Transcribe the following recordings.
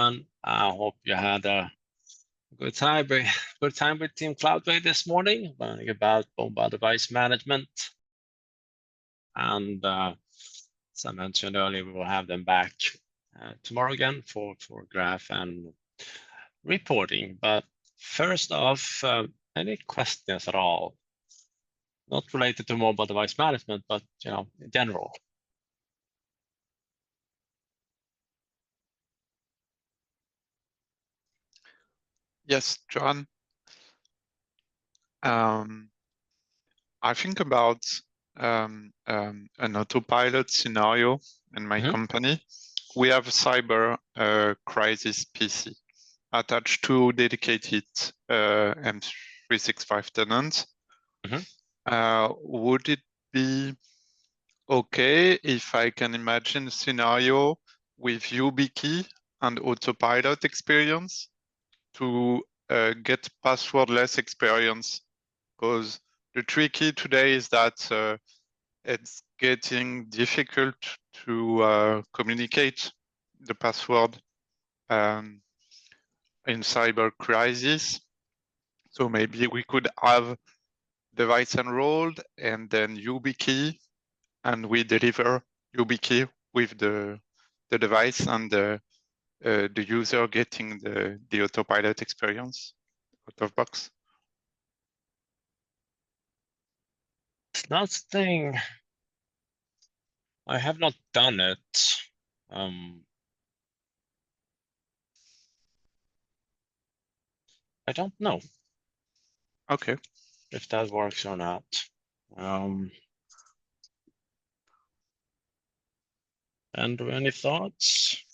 I hope you had a good time with Team Cloudway this morning, learning about mobile device management. And as I mentioned earlier, we will have them back tomorrow again for graph and reporting. But first off, any questions at all? Not related to mobile device management, but in general. Yes, Johan. I think about an autopilot scenario in my company. We have a cyber crisis PC attached to dedicated M365 tenants. Would it be okay if I can imagine a scenario with YubiKey and autopilot experience to get passwordless experience? Because the tricky today is that it's getting difficult to communicate the password in cyber crisis. So maybe we could have device enrolled and then YubiKey, and we deliver YubiKey with the device and the user getting the autopilot experience out of box. It's nothing. I have not done it. I don't know. Okay. If that works or not. Andrew, any thoughts?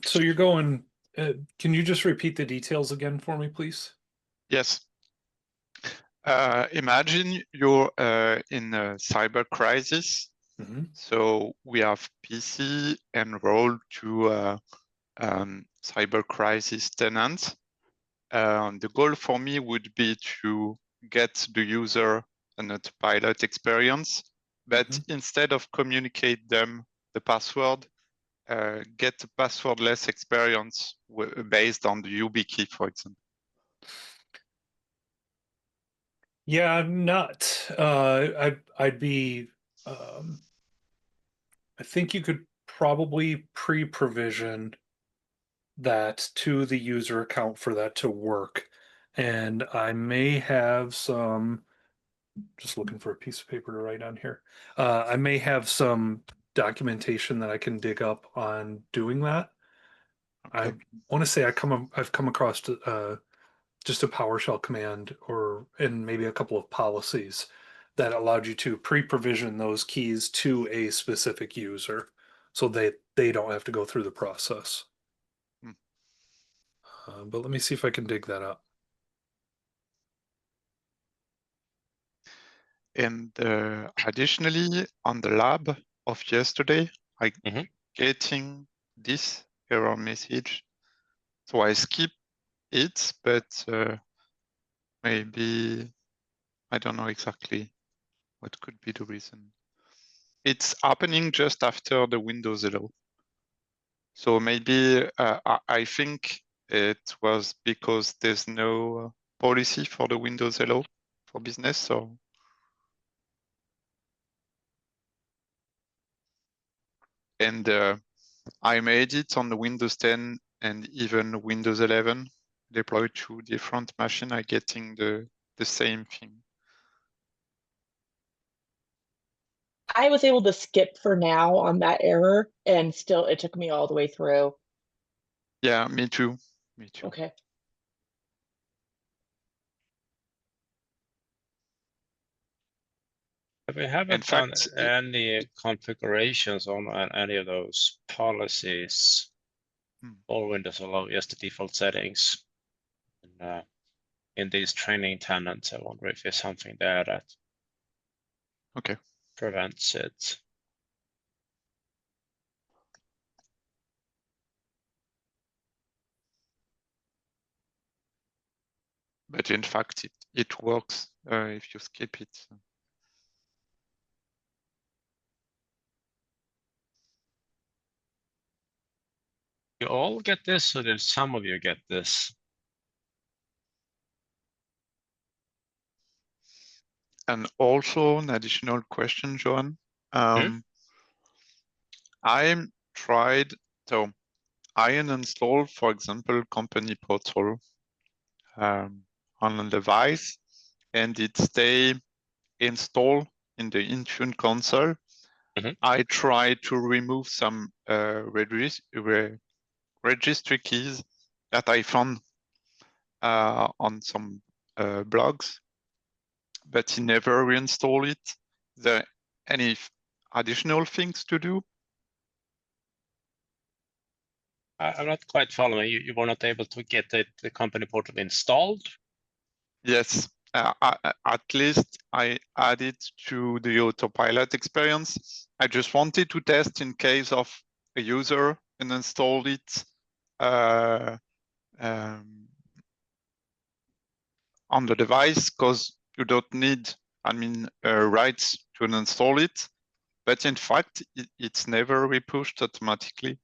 So you're going, can you just repeat the details again for me, please? Yes. Imagine you're in a cyber crisis. So we have PC enrolled to cyber crisis tenants. The goal for me would be to get the user an autopilot experience, but instead of communicate them the password, get a passwordless experience based on the YubiKey, for example. Yeah, I'm not. I'd be. I think you could probably pre-provision that to the user account for that to work, and I may have some. Just looking for a piece of paper to write on here. I may have some documentation that I can dig up on doing that. Okay. I want to say I've come across just a PowerShell command and maybe a couple of policies that allowed you to pre-provision those keys to a specific user so they don't have to go through the process. But let me see if I can dig that up. And additionally, on the lab of yesterday, I getting this error message. So I skip it, but maybe I don't know exactly what could be the reason. It's happening just after the Windows hello. So maybe I think it was because there's no policy for the Windows hello for business. So and I made it on the Windows 10 and even Windows 11 deployed to different machines. I'm getting the same thing. I was able to skip for now on that error, and still it took me all the way through. Yeah, me too. Me too. Okay. We haven't done any configurations on any of those policies or Windows Hello, just the default settings. And, in these training tenants, I wonder if there's something there that prevents it. But in fact, it works if you skip it. You all get this, or did some of you get this? And also an additional question, Johan. I tried, so I uninstalled, for example, company portal on a device, and it stay installed in the Intune console. I tried to remove some registry keys that I found on some blogs, but he never reinstalled it. Is there any additional things to do? I'm not quite following. You were not able to get the company portal installed? Yes, at least I added to the autopilot experience. I just wanted to test in case of a user and installed it on the device, because you don't need, rights to install it. But in fact, it's never repushed automatically,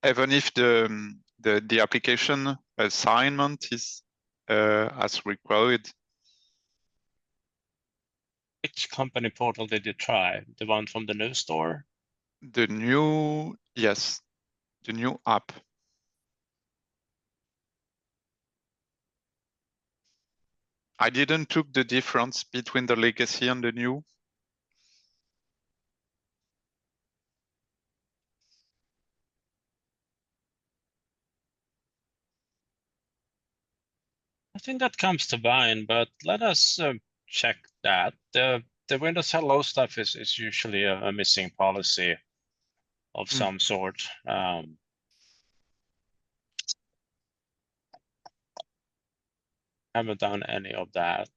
even if the application assignment is as required. Which company portal did you try? The one from the new store? Yes, the new app. I didn't took the difference between the legacy and the new. I think that comes to mind, but let us check that. The Windows Hello stuff is usually a missing policy of some sort. Haven't done any of that.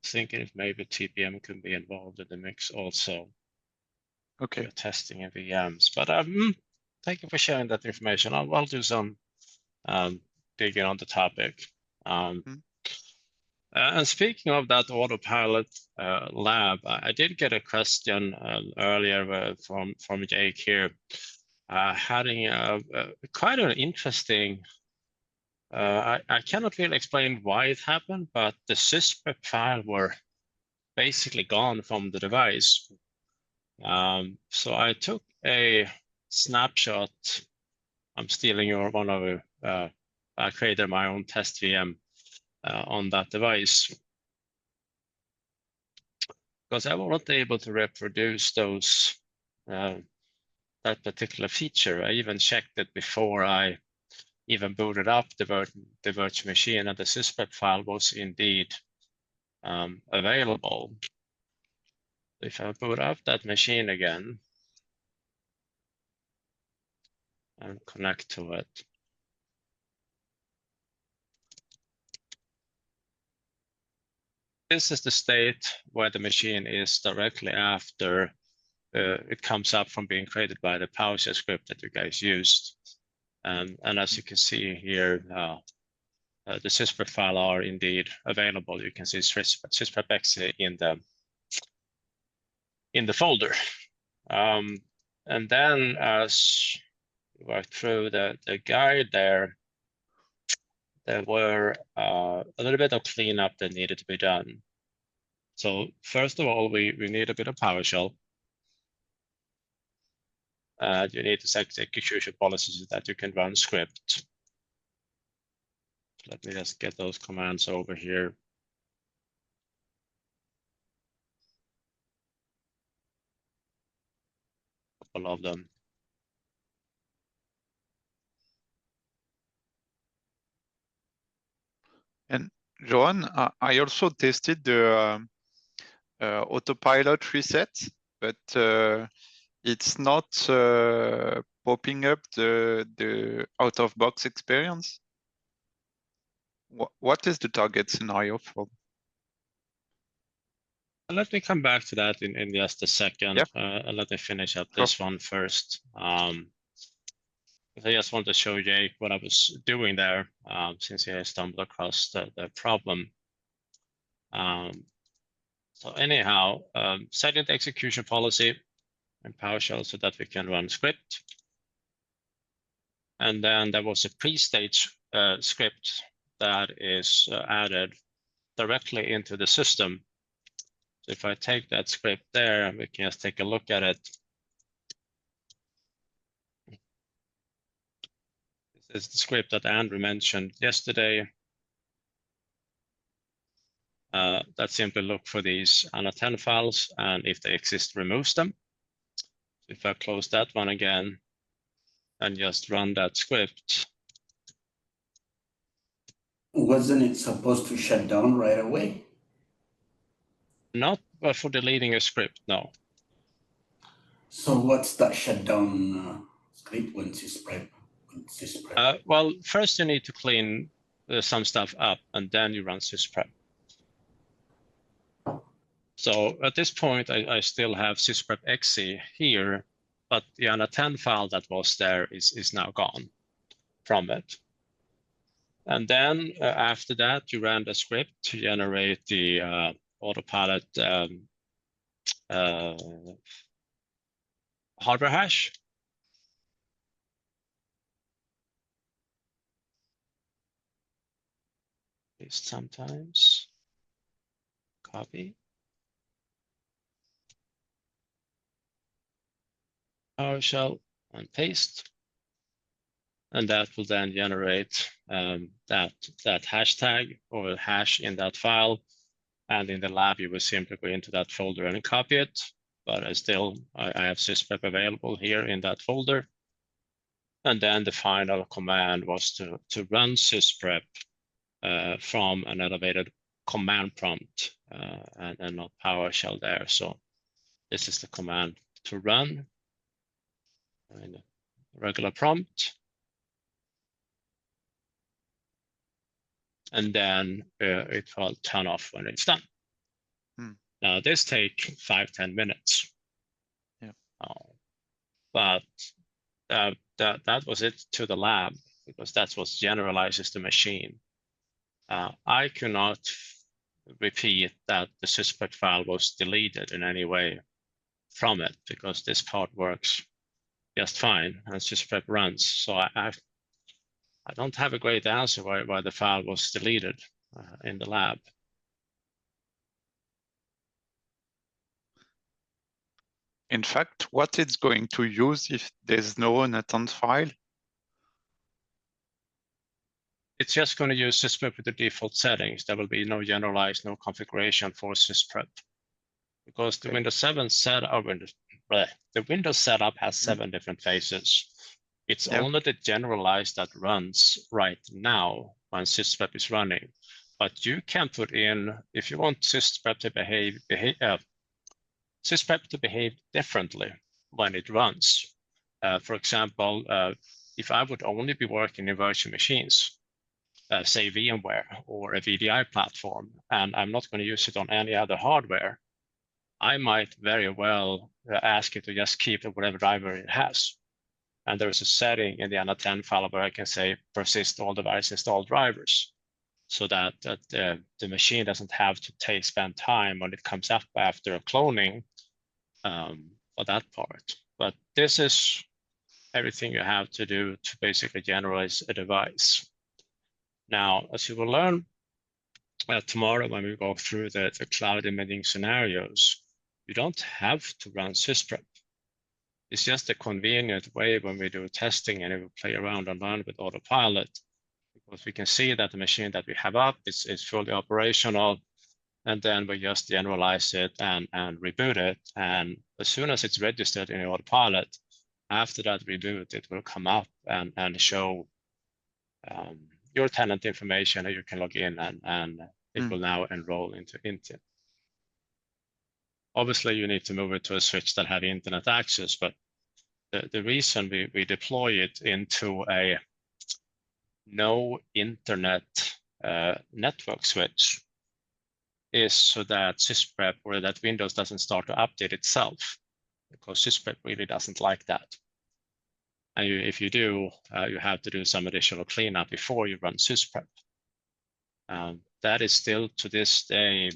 Thinking if maybe TPM could be involved in the mix also. Okay. We're testing in VMs, but thank you for sharing that information. I'll do some digging on the topic. And speaking of that autopilot lab, I did get a question earlier from Jake here, having quite an interesting. I cannot really explain why it happened, but the sysprep file were basically gone from the device. So I took a snapshot. I'm stealing one of you. I created my own test VM on that device, because I was not able to reproduce those that particular feature. I even checked it before I even booted up the virtual machine, and the sysprep file was indeed available. If I boot up that machine again and connect to it, this is the state where the machine is directly after it comes up from being created by the PowerShell script that you guys used. And as you can see here, the sysprep file are indeed available. You can see sysprep.exe in the folder. And then as we work through the guide there were a little bit of cleanup that needed to be done. So first of all, we need a bit of PowerShell. You need to set execution policies so that you can run script. Let me just get those commands over here. A couple of them. And Johan, I also tested the autopilot reset, but it's not popping up the out-of-box experience. What is the target scenario for? Let me come back to that in just a second. Yep. Let me finish up this one first. I just want to show Jake what I was doing there, since he stumbled across the problem. So anyhow, setting the execution policy, in PowerShell so that we can run script. And then there was a pre-stage script that is added directly into the system. So if I take that script there, we can just take a look at it. This is the script that Andrew mentioned yesterday. That simply look for these ANA10 files, and if they exist, removes them. So if I close that one again and just run that script. Wasn't it supposed to shut down right away? Not for deleting a script, no. So what's that shutdown script when sysprep? Well, first you need to clean some stuff up, and then you run sysprep. So at this point, I still have sysprep exe here, but the ANA10 file that was there is now gone from it. And then after that, you ran the script to generate the autopilot hardware hash. Sometimes copy. PowerShell and paste. And that will then generate that hashtag or hash in that file. And in the lab, you will simply go into that folder and copy it. But I have sysprep available here in that folder. And then the final command was to run sysprep from an elevated command prompt and not PowerShell there. So this is the command to run in a regular prompt. And then it will turn off when it's done. Now this takes 5-10 minutes. Yeah. But that was it to the lab, because that's what generalizes the machine. I cannot repeat that the sysprep file was deleted in any way from it, because this part works just fine and sysprep runs. So I don't have a great answer why the file was deleted in the lab. In fact, what it's going to use if there's no ANA10 file? It's just going to use sysprep with the default settings. There will be no generalized, no configuration for sysprep, because the Windows 7 setup, the Windows setup has 7 different phases. It's only the generalized that runs right now when sysprep is running. But you can put in, if you want sysprep to behave differently when it runs. For example, if I would only be working in virtual machines, say VMware or a VDI platform, and I'm not going to use it on any other hardware, I might very well ask it to just keep whatever driver it has. And there's a setting in the ANA10 file where I can say persist all device installed drivers, so that the machine doesn't have to spend time when it comes up after cloning for that part. But this is everything you have to do to basically generalize a device. Now, as you will learn tomorrow when we go through the cloud imaging scenarios, you don't have to run sysprep. It's just a convenient way when we do testing and we play around and learn with autopilot, because we can see that the machine that we have up is fully operational, and then we just generalize it and reboot it. And as soon as it's registered in autopilot, after that reboot, it will come up and show your tenant information, and you can log in and it will now enroll into Intune. Obviously, you need to move it to a switch that have internet access, but the reason we deploy it into a no internet network switch is so that sysprep or that Windows doesn't start to update itself, because sysprep really doesn't like that. And if you do, you have to do some additional cleanup before you run sysprep. That is still to this day,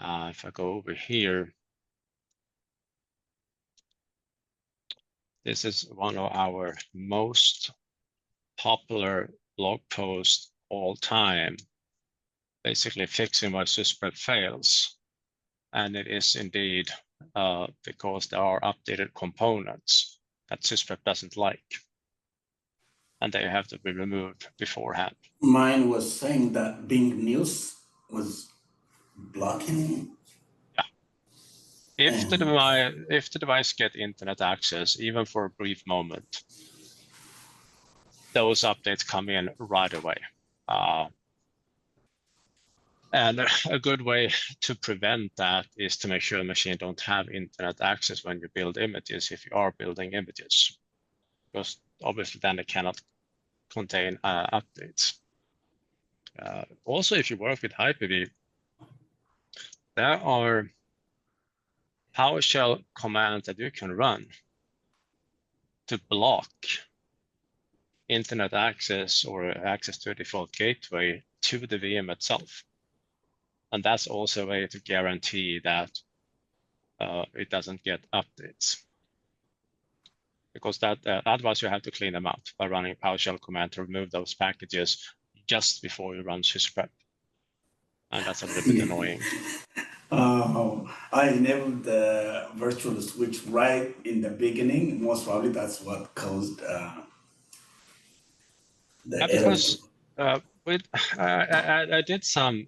if I go over here, This is one of our most popular blog posts all time, basically fixing why SysPrep fails. And it is indeed because there are updated components that SysPrep doesn't like, and they have to be removed beforehand. Mine was saying that Bing News was blocking. If the device get internet access, even for a brief moment, those updates come in right away. And a good way to prevent that is to make sure the machine don't have internet access when you build images, if you are building images, because obviously then it cannot contain updates. Also, if you work with Hyper-V, there are PowerShell commands that you can run to block internet access or access to a default gateway to the VM itself. And that's also a way to guarantee that it doesn't get updates. Because that otherwise you have to clean them out by running a PowerShell command to remove those packages just before you run SysPrep. And that's a little bit annoying. I enabled the virtual switch right in the beginning. Most probably that's what caused the Because I did some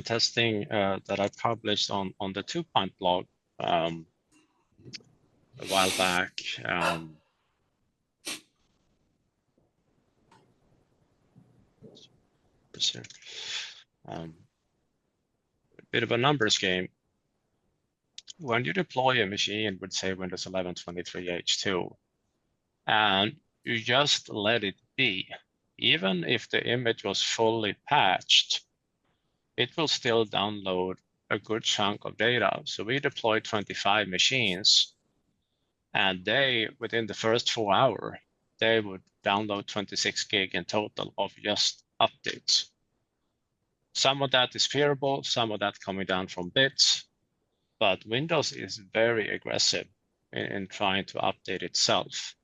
testing that I published on the 2-point blog a while back. A bit of a numbers game. When you deploy a machine with, say, Windows 11 23H2, and you just let it be, even if the image was fully patched, it will still download a good chunk of data. So we deployed 25 machines, and they, within the first 4 hours, they would download 26 gig in total of just updates. Some of that is fearable, some of that coming down from bits, but Windows is very aggressive in trying to update itself.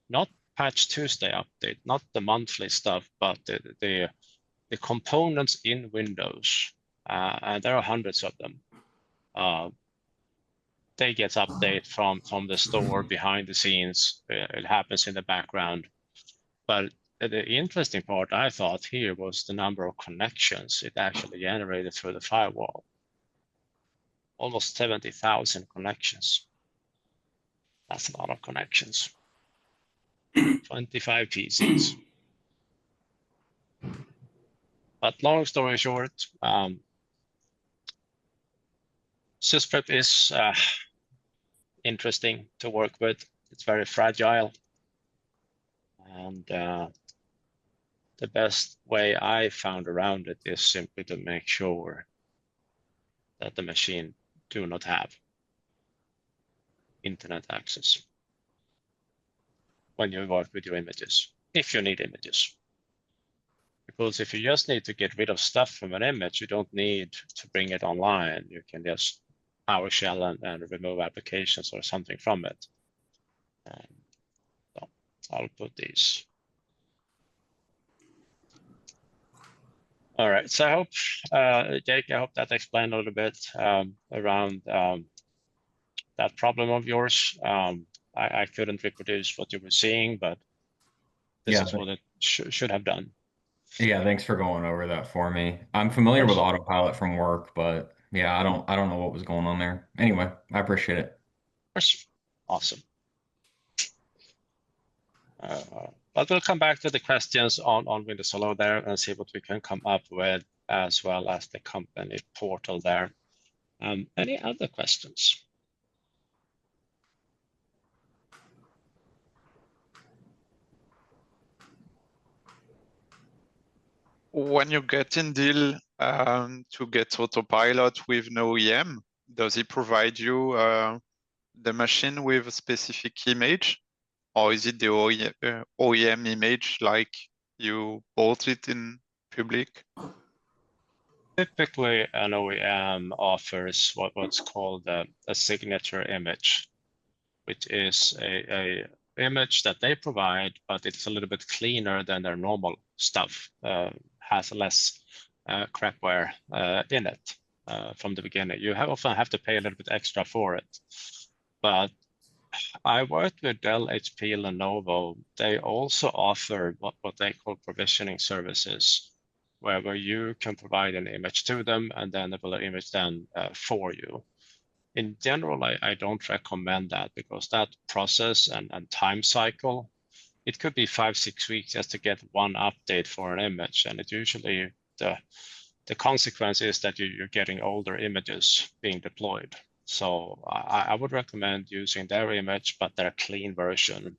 Not Patch Tuesday update, not the monthly stuff, but the components in Windows, and there are hundreds of them. They get update from the store behind the scenes. It happens in the background. But the interesting part I thought here was the number of connections it actually generated through the firewall. Almost 70,000 connections. That's a lot of connections. 25 PCs. But long story short, SysPrep is interesting to work with. It's very fragile. And the best way I found around it is simply to make sure that the machine do not have internet access when you work with your images, if you need images. Because if you just need to get rid of stuff from an image, you don't need to bring it online. You can just PowerShell and remove applications or something from it. So I'll put these. All right, so I hope, Jake, I hope that explained a little bit around that problem of yours. I couldn't reproduce what you were seeing, but this is what it should have done. Yeah, thanks for going over that for me. I'm familiar with autopilot from work, but yeah, I don't know what was going on there. Anyway, I appreciate it. Of course. Awesome. But we'll come back to the questions on Windows Hello there and see what we can come up with, as well as the company portal there. Any other questions? When you get in deal to get autopilot with no OEM, does it provide you the machine with a specific image, or is it the OEM image like you bought it in public? Typically, an OEM offers what's called a signature image. which is a image that they provide, but it's a little bit cleaner than their normal stuff. Has less crapware in it from the beginning. You often have to pay a little bit extra for it. But I worked with Dell, HP, Lenovo. They also offer what they call provisioning services, where you can provide an image to them and then they will image them for you. In general, I don't recommend that because that process and time cycle, it could be 5-6 weeks just to get one update for an image, and it usually the consequence is that you're getting older images being deployed. So I would recommend using their image, but their clean version.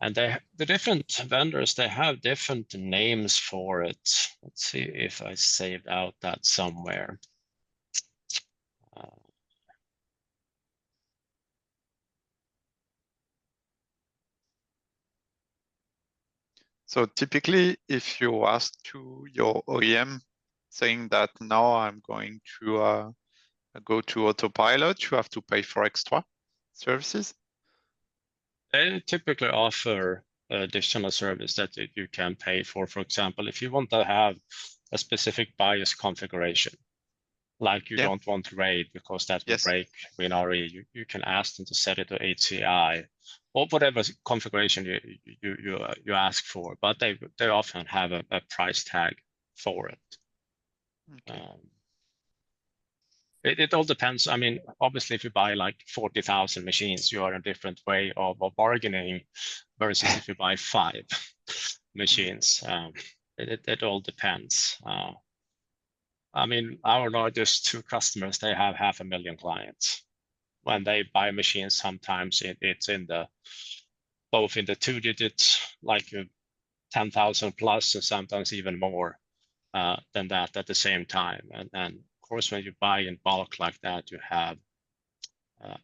And the different vendors, they have different names for it. Let's see if I saved out that somewhere. So typically, if you ask to your OEM saying that now I'm going to go to autopilot, you have to pay for extra services? They typically offer additional service that you can pay for. For example, if you want to have a specific BIOS configuration, like you don't want RAID because that will break WinRE, you can ask them to set it to HCI or whatever configuration you ask for, but they often have a price tag for it. Okay. It all depends. I mean, obviously, if you buy like 40,000 machines, you are in a different way of bargaining versus if you buy 5 machines. It all depends. I mean, our largest 2 customers, they have 500,000 clients. When they buy machines, sometimes it's in the both in the 2 digits, like 10,000 plus, and sometimes even more than that at the same time. And of course, when you buy in bulk like that, you have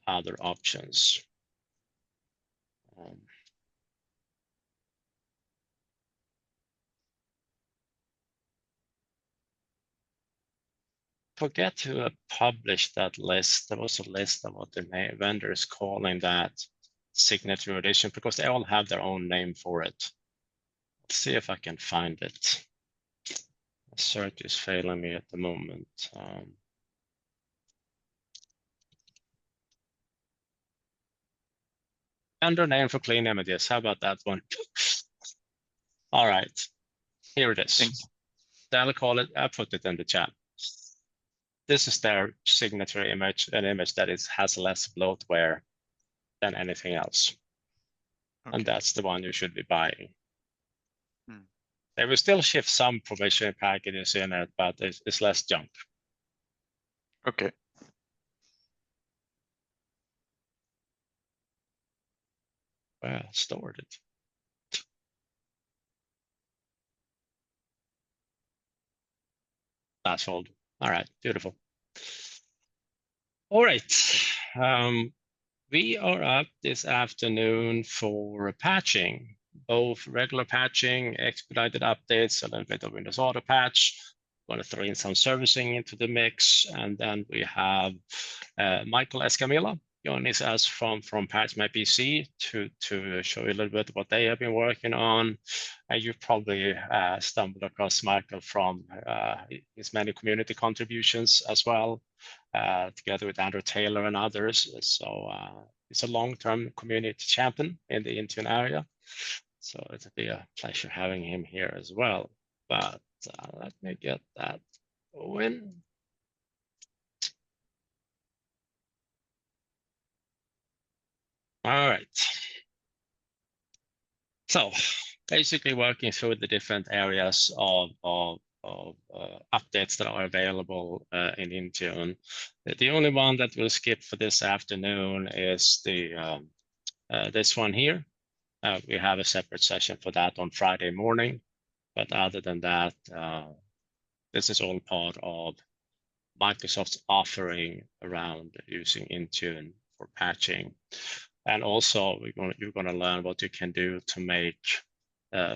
other options. Forget to publish that list. There was a list of what the vendors calling that signature edition because they all have their own name for it. Let's see if I can find it. The search is failing me at the moment. Vendor name for clean images. How about that one? All right, here it is. Thanks. They'll call it. I put it in the chat. This is their signature image, an image that has less bloatware than anything else. Okay. And that's the one you should be buying. They will still ship some provisioning packages in it, but it's less junk. Okay. Well, I stored it. That's old. All right, beautiful. All right. We are up this afternoon for patching, both regular patching, expedited updates, a little bit of Windows Auto patch. We're going to throw in some servicing into the mix, and then we have Michael Escamilla joining us from Patch My PC to show you a little bit what they have been working on. And you've probably stumbled across Michael from his many community contributions as well, together with Andrew Taylor and others. So he's a long-term community champion in the Intune area. So it'll be a pleasure having him here as well. But let me get that going. All right. So basically working through the different areas of updates that are available in Intune. The only one that we'll skip for this afternoon is the this one here. We have a separate session for that on Friday morning. But other than that, this is all part of Microsoft's offering around using Intune for patching. And also, you're going to learn what you can do to make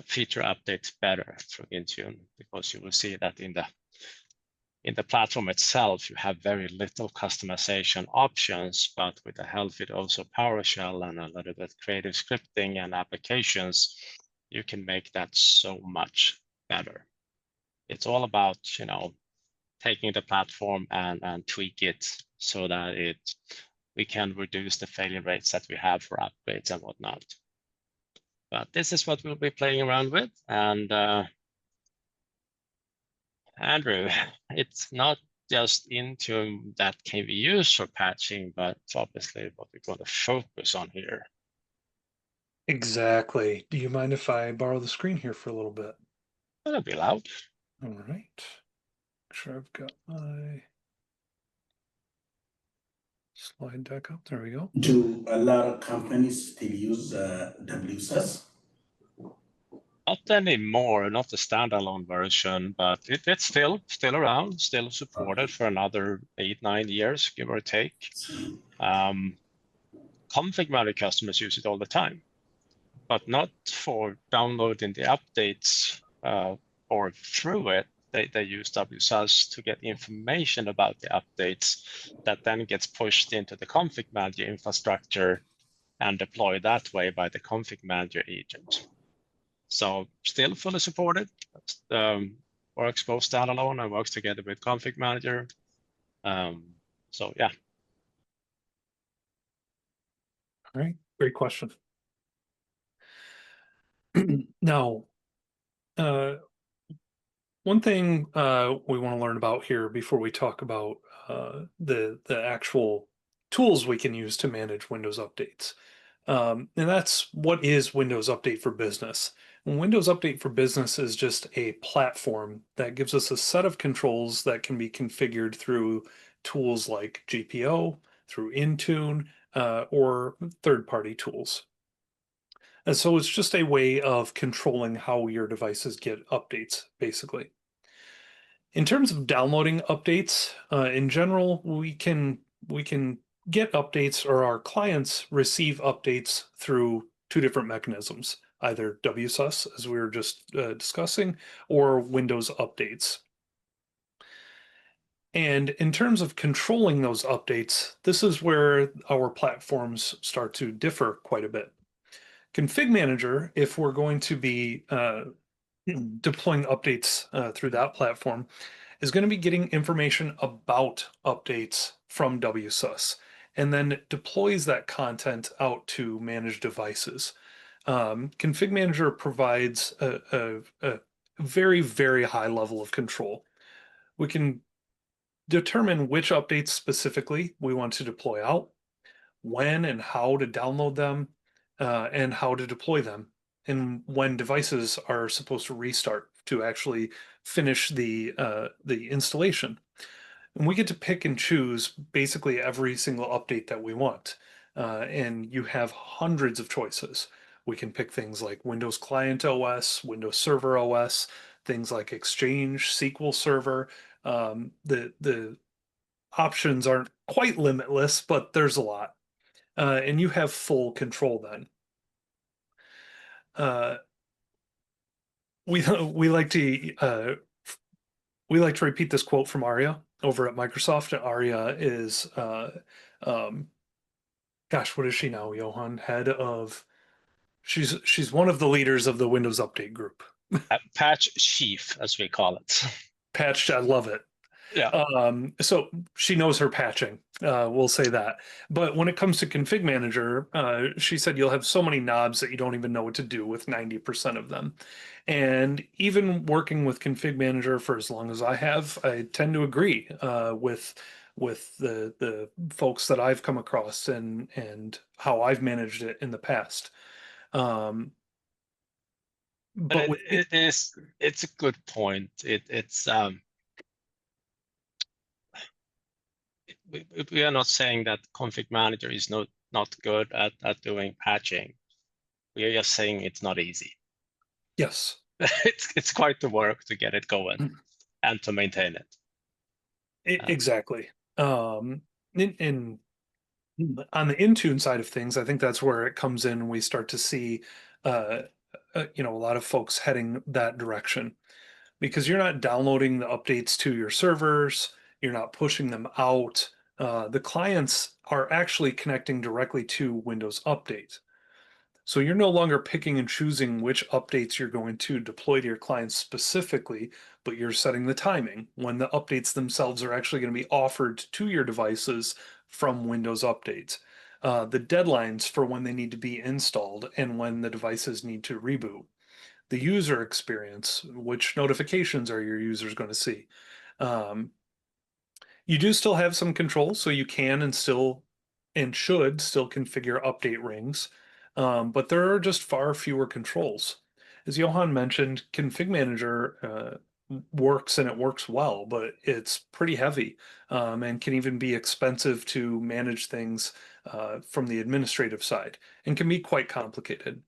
feature updates better through Intune, because you will see that in in the platform itself, you have very little customization options, but with a healthy dose of PowerShell and a little bit creative scripting and applications, you can make that so much better. It's all about, taking the platform and tweak it so that we can reduce the failure rates that we have for upgrades and whatnot. But this is what we'll be playing around with. And Andrew, it's not just Intune that can be used for patching, but it's obviously what we're going to focus on here. Exactly. Do you mind if I borrow the screen here for a little bit? That'll be loud. All right. Make sure I've got my slide deck up. There we go. Do a lot of companies still use WSUS? Not anymore, not the standalone version, but it's still around, still supported for another 8-9 years, give or take. Config Manager customers use it all the time, but not for downloading the updates or through it. They use WSUS to get information about the updates that then gets pushed into the Config Manager infrastructure and deployed that way by the Config Manager agent. So still fully supported, works both standalone and works together with Config Manager. So yeah. All right, great question. Now, one thing we want to learn about here before we talk about the actual tools we can use to manage Windows updates. And that's what is Windows Update for Business. And Windows Update for Business is just a platform that gives us a set of controls that can be configured through tools like GPO, through Intune, or third-party tools. And so it's just a way of controlling how your devices get updates, basically. In terms of downloading updates, in general, we can get updates, or our clients receive updates through two different mechanisms, either WSUS, as we were just discussing, or Windows updates. And in terms of controlling those updates, this is where our platforms start to differ quite a bit. Config Manager, if we're going to be deploying updates through that platform, is going to be getting information about updates from WSUS, and then deploys that content out to managed devices. Config Manager provides a very, very high level of control. We can determine which updates specifically we want to deploy out, when and how to download them, and how to deploy them, and when devices are supposed to restart to actually finish the installation. And we get to pick and choose basically every single update that we want. And you have hundreds of choices. We can pick things like Windows Client OS, Windows Server OS, things like Exchange, SQL Server. The options aren't quite limitless, but there's a lot. And you have full control then. We like to repeat this quote from Aria over at Microsoft. And Aria is gosh, what is she now, Johan? Head of she's one of the leaders of the Windows Update group. Patch chief, as we call it. Patched, I love it. Yeah. So she knows her patching, we'll say that. But when it comes to Config Manager, she said you'll have so many knobs that you don't even know what to do with 90% of them. And even working with Config Manager for as long as I have, I tend to agree with the folks that I've come across and how I've managed it in the past. But it's a good point. We are not saying that Config Manager is not good at doing patching. We are just saying it's not easy. Yes. It's quite the work to get it going and to maintain it. Exactly. On the Intune side of things, I think that's where it comes in, and we start to see a lot of folks heading that direction. because you're not downloading the updates to your servers, you're not pushing them out. The clients are actually connecting directly to Windows Update. So you're no longer picking and choosing which updates you're going to deploy to your clients specifically, but you're setting the timing when the updates themselves are actually going to be offered to your devices from Windows Update. The deadlines for when they need to be installed and when the devices need to reboot. The user experience, which notifications are your users going to see. You do still have some control, so you can and should still configure update rings, but there are just far fewer controls. As Johan mentioned, Config Manager works and it works well, but it's pretty heavy and can even be expensive to manage things from the administrative side and can be quite complicated.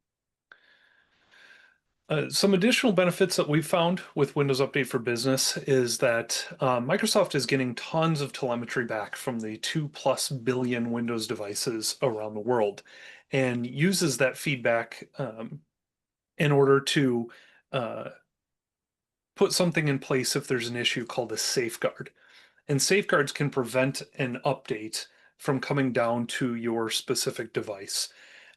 Some additional benefits that we've found with Windows Update for Business is that Microsoft is getting tons of telemetry back from the 2+ billion Windows devices around the world and uses that feedback in order to put something in place if there's an issue called a safeguard. And safeguards can prevent an update from coming down to your specific device.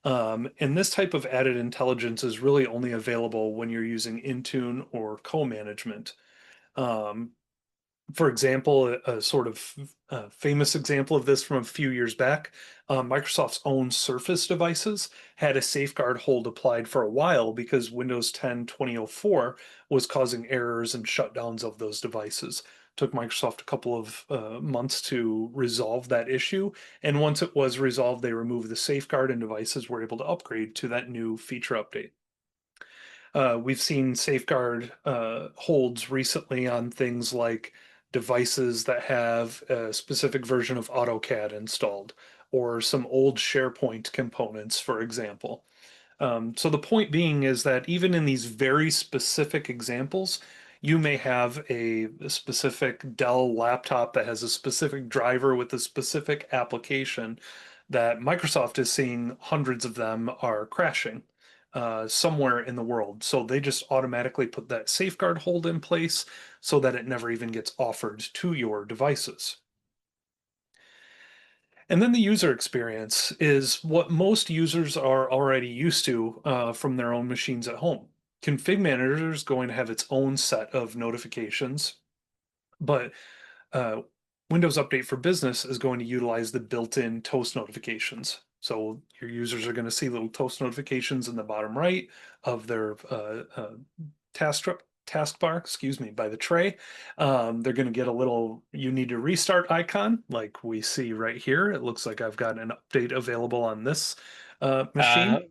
And this type of added intelligence is really only available when you're using Intune or co-management. For example, a sort of famous example of this from a few years back, Microsoft's own Surface devices had a safeguard hold applied for a while because Windows 10 2004 was causing errors and shutdowns of those devices. Took Microsoft a couple of months to resolve that issue, and once it was resolved, they removed the safeguard and devices were able to upgrade to that new feature update. We've seen safeguard holds recently on things like devices that have a specific version of AutoCAD installed, or some old SharePoint components, for example. So the point being is that even in these very specific examples, you may have a specific Dell laptop that has a specific driver with a specific application that Microsoft is seeing hundreds of them are crashing somewhere in the world. So they just automatically put that safeguard hold in place so that it never even gets offered to your devices. And then the user experience is what most users are already used to from their own machines at home. Config Manager is going to have its own set of notifications, but Windows Update for Business is going to utilize the built-in toast notifications. So your users are going to see little toast notifications in the bottom right of their taskbar, excuse me, by the tray. They're going to get a little you need to restart icon like we see right here. It looks like I've got an update available on this machine.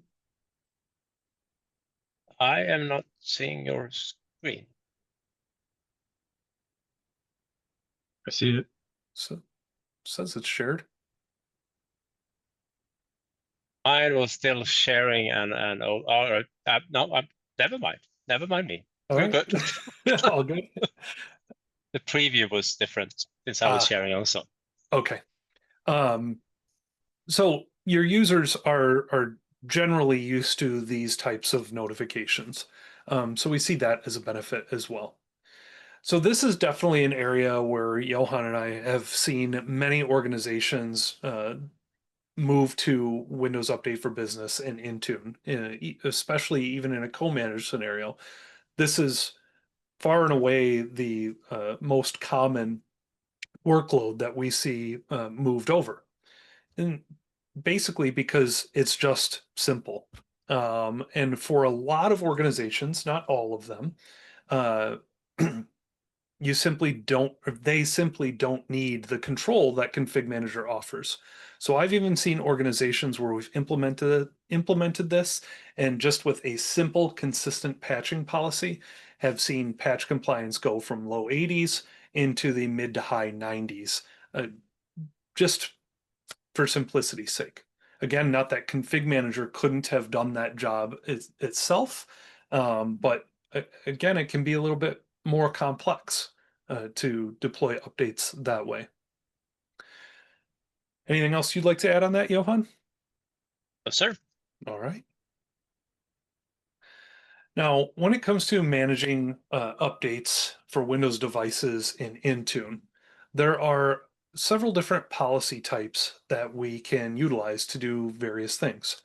I am not seeing your screen. I see it. So it says it's shared. Mine was still sharing and no, never mind me. All right. Good. All good. The preview was different since I was sharing also. Okay. So your users are generally used to these types of notifications. So we see that as a benefit as well. So this is definitely an area where Johan and I have seen many organizations move to Windows Update for Business and Intune, especially even in a co-managed scenario. This is far and away the most common workload that we see moved over. And basically because it's just simple. And for a lot of organizations, not all of them, they simply don't need the control that Config Manager offers. So I've even seen organizations where we've implemented this, and just with a simple, consistent patching policy, have seen patch compliance go from low 80s into the mid to high 90s, just for simplicity's sake. Again, not that Config Manager couldn't have done that job itself, but again, it can be a little bit more complex to deploy updates that way. Anything else you'd like to add on that, Johan? Yes, sir. All right. Now, when it comes to managing updates for Windows devices in Intune, there are several different policy types that we can utilize to do various things.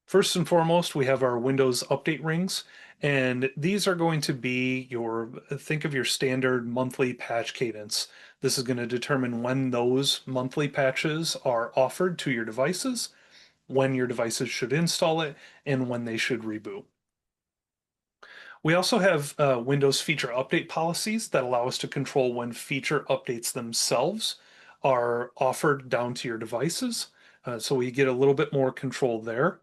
First and foremost, we have our Windows update rings, and these are going to be think of your standard monthly patch cadence. This is going to determine when those monthly patches are offered to your devices, when your devices should install it, and when they should reboot. We also have Windows feature update policies that allow us to control when feature updates themselves are offered down to your devices. So we get a little bit more control there.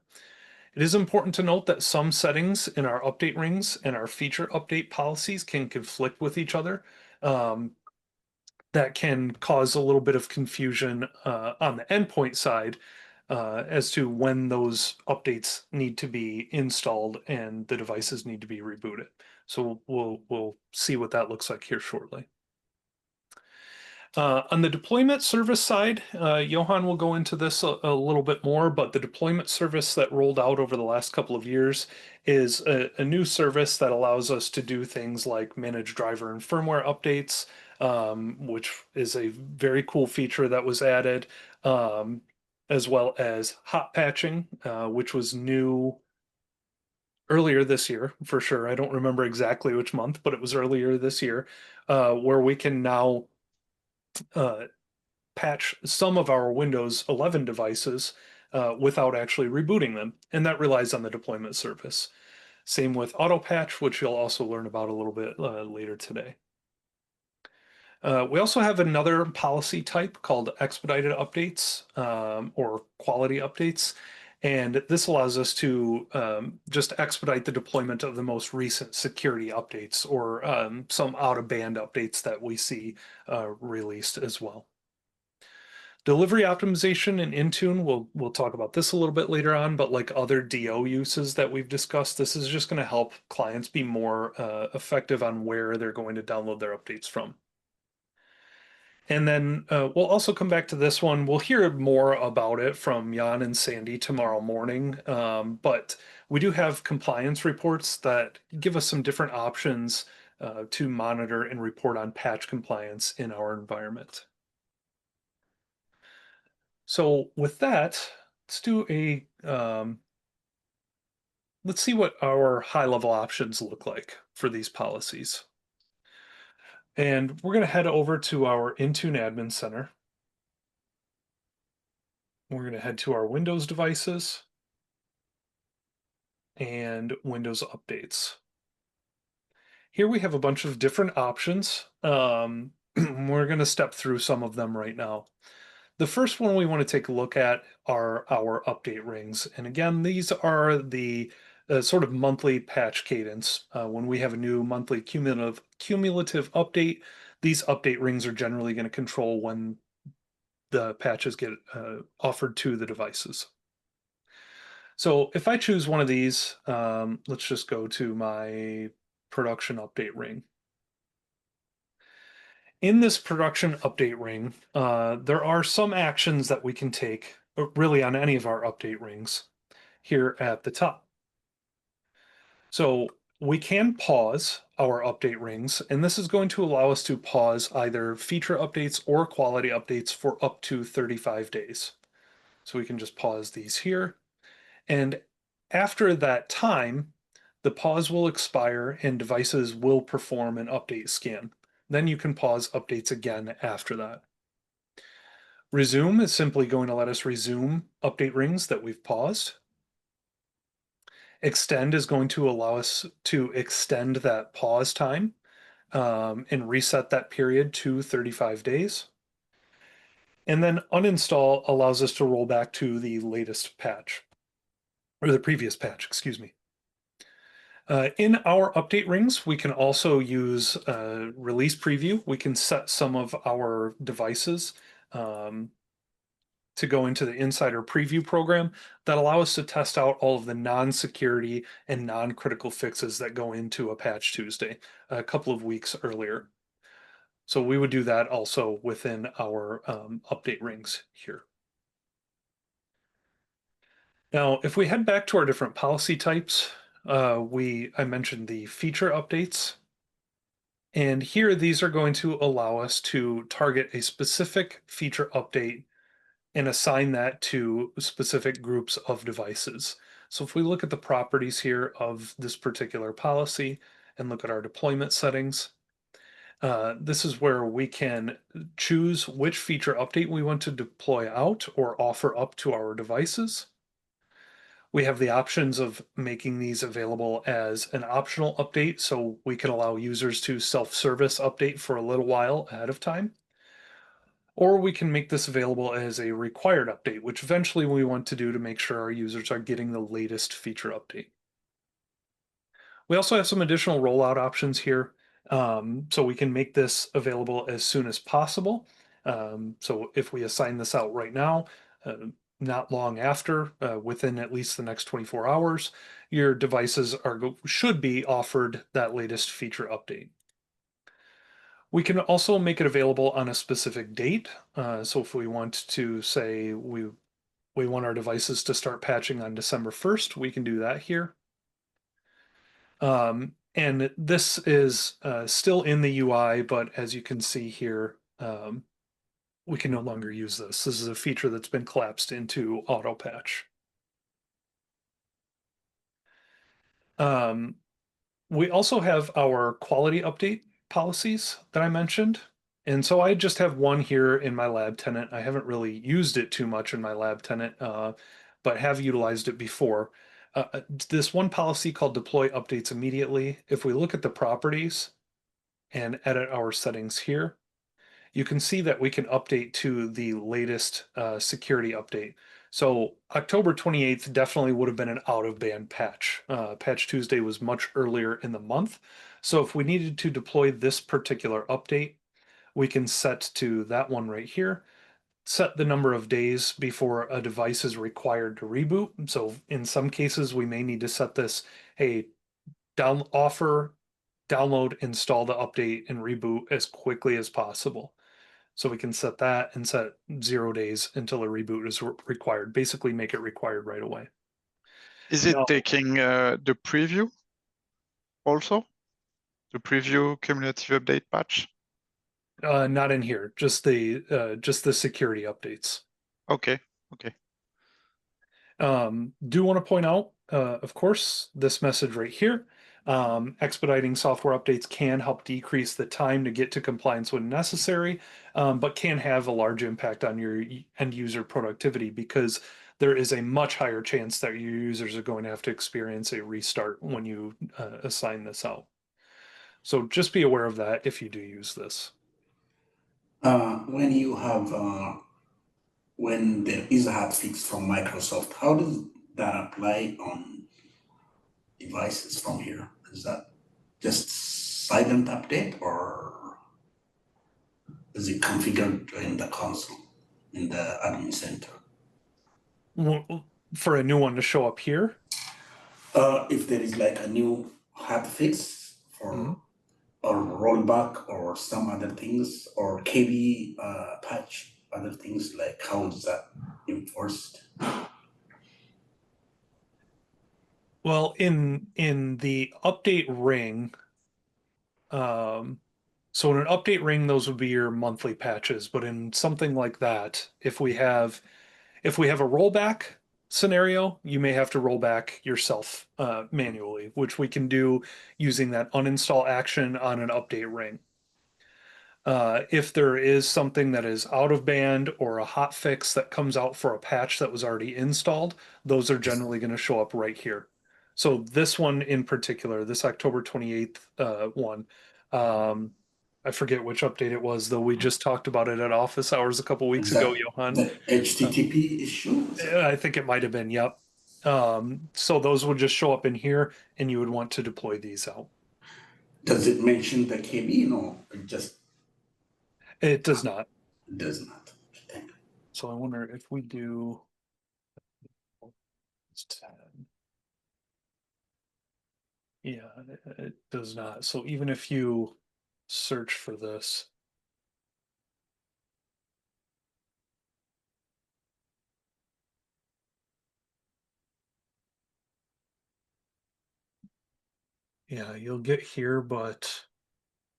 It is important to note that some settings in our update rings and our feature update policies can conflict with each other. That can cause a little bit of confusion on the endpoint side as to when those updates need to be installed and the devices need to be rebooted. So we'll see what that looks like here shortly. On the deployment service side, Johan will go into this a little bit more, but the deployment service that rolled out over the last couple of years is a new service that allows us to do things like manage driver and firmware updates, which is a very cool feature that was added, as well as hot patching, which was new earlier this year for sure. I don't remember exactly which month, but it was earlier this year, where we can now patch some of our Windows 11 devices without actually rebooting them, and that relies on the deployment service. Same with auto patch, which you'll also learn about a little bit later today. We also have another policy type called expedited updates or quality updates. And this allows us to just expedite the deployment of the most recent security updates or some out-of-band updates that we see released as well. Delivery optimization in Intune, we'll talk about this a little bit later on, but like other DO uses that we've discussed, this is just going to help clients be more effective on where they're going to download their updates from. And then we'll also come back to this one. We'll hear more about it from Johan and Sandy tomorrow morning, but we do have compliance reports that give us some different options to monitor and report on patch compliance in our environment. So with that, let's do let's see what our high-level options look like for these policies. And we're going to head over to our Intune Admin Center. We're going to head to our Windows devices and Windows updates. Here we have a bunch of different options. We're going to step through some of them right now. The first one we want to take a look at are our update rings. And again, these are the sort of monthly patch cadence. When we have a new monthly cumulative update, these update rings are generally going to control when the patches get offered to the devices. So if I choose one of these, let's just go to my production update ring. In this production update ring, there are some actions that we can take, really on any of our update rings, here at the top. So we can pause our update rings, and this is going to allow us to pause either feature updates or quality updates for up to 35 days. So we can just pause these here. And after that time, the pause will expire and devices will perform an update scan. Then you can pause updates again after that. Resume is simply going to let us resume update rings that we've paused. Extend is going to allow us to extend that pause time and reset that period to 35 days. And then uninstall allows us to roll back to the latest patch, or the previous patch, excuse me. In our update rings, we can also use release preview. We can set some of our devices to go into the insider preview program that allow us to test out all of the non-security and non-critical fixes that go into a patch Tuesday a couple of weeks earlier. So we would do that also within our update rings here. Now, if we head back to our different policy types, I mentioned the feature updates. And here, these are going to allow us to target a specific feature update and assign that to specific groups of devices. So if we look at the properties here of this particular policy and look at our deployment settings, this is where we can choose which feature update we want to deploy out or offer up to our devices. We have the options of making these available as an optional update, so we can allow users to self-service update for a little while ahead of time. Or we can make this available as a required update, which eventually we want to do to make sure our users are getting the latest feature update. We also have some additional rollout options here. So we can make this available as soon as possible. So if we assign this out right now, not long after, within at least the next 24 hours, your devices should be offered that latest feature update. We can also make it available on a specific date. So if we want to say we want our devices to start patching on December 1st, we can do that here. And this is still in the UI, but as you can see here, we can no longer use this. This is a feature that's been collapsed into auto patch. We also have our quality update policies that I mentioned. And so I just have one here in my lab tenant. I haven't really used it too much in my lab tenant, but have utilized it before. This one policy called deploy updates immediately. If we look at the properties and edit our settings here, you can see that we can update to the latest security update. So October 28th definitely would have been an out-of-band patch. Patch Tuesday was much earlier in the month. So if we needed to deploy this particular update, we can set to that one right here, set the number of days before a device is required to reboot. So in some cases, we may need to set this, hey, download, install the update, and reboot as quickly as possible. So we can set that and set 0 days until a reboot is required. Basically make it required right away. Is it taking the preview also? The preview cumulative update patch? Not in here, just the security updates. Okay. Do want to point out, of course, this message right here. Expediting software updates can help decrease the time to get to compliance when necessary, but can have a large impact on your end user productivity because there is a much higher chance that your users are going to have to experience a restart when you assign this out. So just be aware of that if you do use this. When you have when there is a hot fix from Microsoft, how does that apply on devices from here? Is that just silent update or is it configured in the console, in the admin center? For a new one to show up here? If there is like a new hot fix for or rollback or some other things or KB patch, other things, like how is that enforced? Well, in the update ring, so in an update ring, those would be your monthly patches. But in something like that, if we have a rollback scenario, you may have to roll back yourself manually, which we can do using that uninstall action on an update ring. If there is something that is out of band or a hot fix that comes out for a patch that was already installed, those are generally going to show up right here. So this one in particular, this October 28th one, I forget which update it was, though we just talked about it at office hours a couple weeks ago, Johan. The HTTP issue? I think it might have been, yep. So those would just show up in here and you would want to deploy these out. Does it mention the KB? No, It does not. It does not. So I wonder if we do 10. Yeah, it does not. So even if you search for this, Yeah, you'll get here, but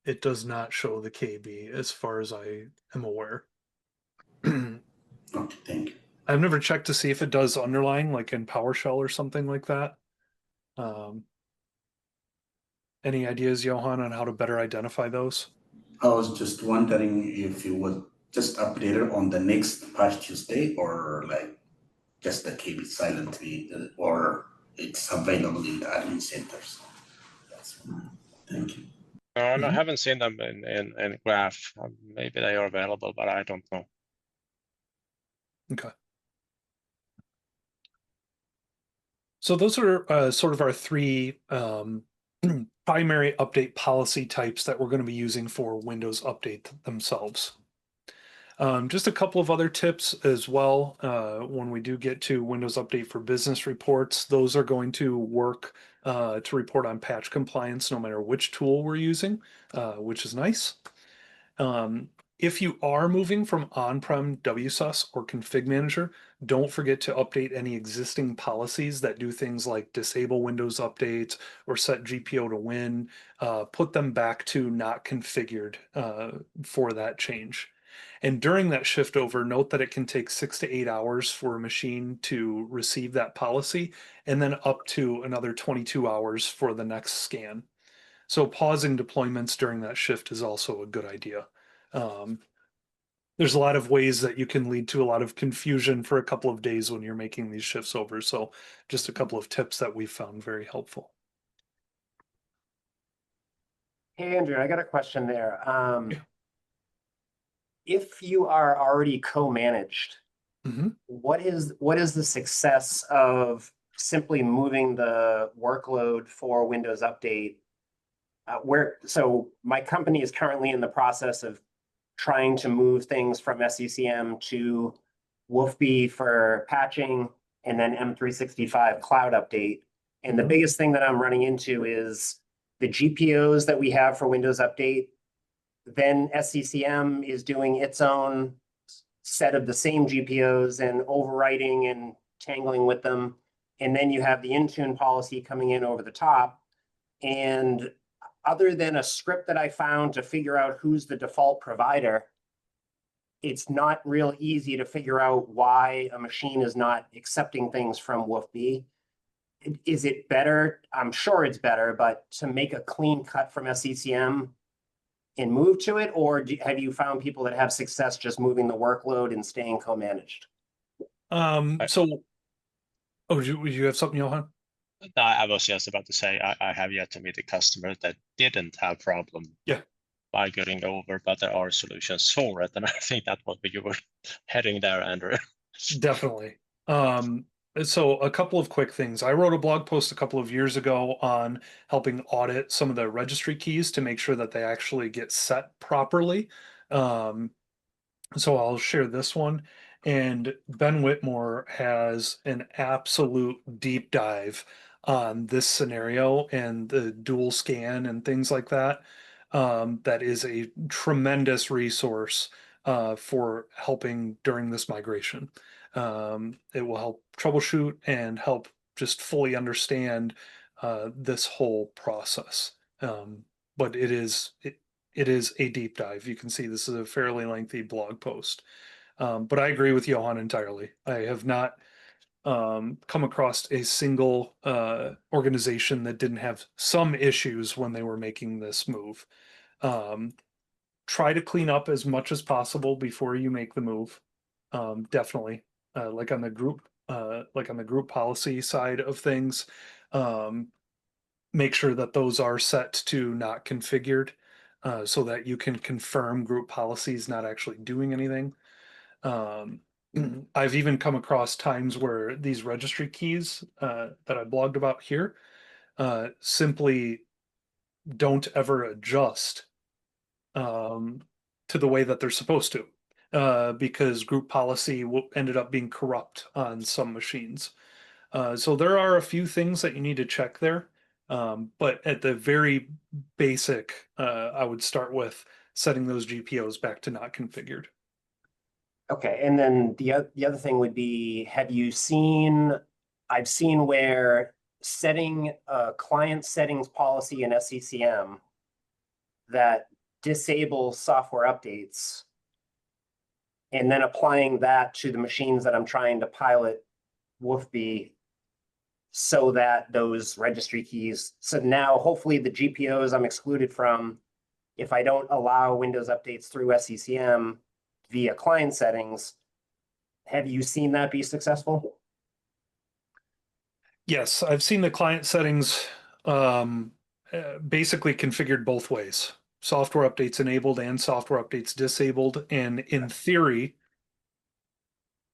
it does not show the KB as far as I am aware. Okay, thank you. I've never checked to see if it does underlying, like in PowerShell or something like that. Any ideas, Johan, on how to better identify those? I was just wondering if you would just update it on the next Patch Tuesday, or like just the keep it silently, or it's available in the admin centers. That's thank you. And I haven't seen them in Graph. Maybe they are available, but I don't know. Okay. So those are sort of our three primary update policy types that we're going to be using for Windows Update themselves. Just a couple of other tips as well. When we do get to Windows Update for Business reports, those are going to work to report on patch compliance no matter which tool we're using, which is nice. If you are moving from on-prem WSUS or Config Manager, don't forget to update any existing policies that do things like disable Windows updates or set GPO to win. Put them back to not configured for that change. And during that shift over, note that it can take 6 to 8 hours for a machine to receive that policy, and then up to another 22 hours for the next scan. So pausing deployments during that shift is also a good idea. There's a lot of ways that you can lead to a lot of confusion for a couple of days when you're making these shifts over. So just a couple of tips that we've found very helpful. Hey, Andrew, I got a question there. Yeah. If you are already co-managed, what is the success of simply moving the workload for Windows Update? So my company is currently in the process of trying to move things from SCCM to WolfBee for patching and then M365 Cloud Update. And the biggest thing that I'm running into is the GPOs that we have for Windows Update. Then SCCM is doing its own set of the same GPOs and overwriting and tangling with them. And then you have the Intune policy coming in over the top. And other than a script that I found to figure out who's the default provider, it's not real easy to figure out why a machine is not accepting things from WolfBee. Is it better? I'm sure it's better, but to make a clean cut from SCCM and move to it, or have you found people that have success just moving the workload and staying co-managed? Do you have something, Johan? I was just about to say I have yet to meet a customer that didn't have problem by getting over, but there are solutions for it, and I think that's what you were heading there, Andrew. Definitely. So a couple of quick things. I wrote a blog post a couple of years ago on helping audit some of the registry keys to make sure that they actually get set properly. So I'll share this one. And Ben Whitmore has an absolute deep dive on this scenario and the dual scan and things like that. That is a tremendous resource for helping during this migration. It will help troubleshoot and help just fully understand this whole process. But it is a deep dive. You can see this is a fairly lengthy blog post. But I agree with Johan entirely. I have not come across a single organization that didn't have some issues when they were making this move. Try to clean up as much as possible before you make the move. Definitely, like on the group policy side of things, make sure that those are set to not configured, so that you can confirm group policies not actually doing anything. I've even come across times where these registry keys that I blogged about here simply don't ever adjust to the way that they're supposed to, because group policy ended up being corrupt on some machines. So there are a few things that you need to check there. But at the very basic, I would start with setting those GPOs back to not configured. Okay, and then the other thing would be, have you seen? I've seen where setting a client settings policy in SCCM that disables software updates and then applying that to the machines that I'm trying to pilot WFB so that those registry keys, so now hopefully the GPOs I'm excluded from, if I don't allow Windows updates through SCCM via client settings, have you seen that be successful? Yes, I've seen the client settings basically configured both ways. Software updates enabled and software updates disabled. And in theory,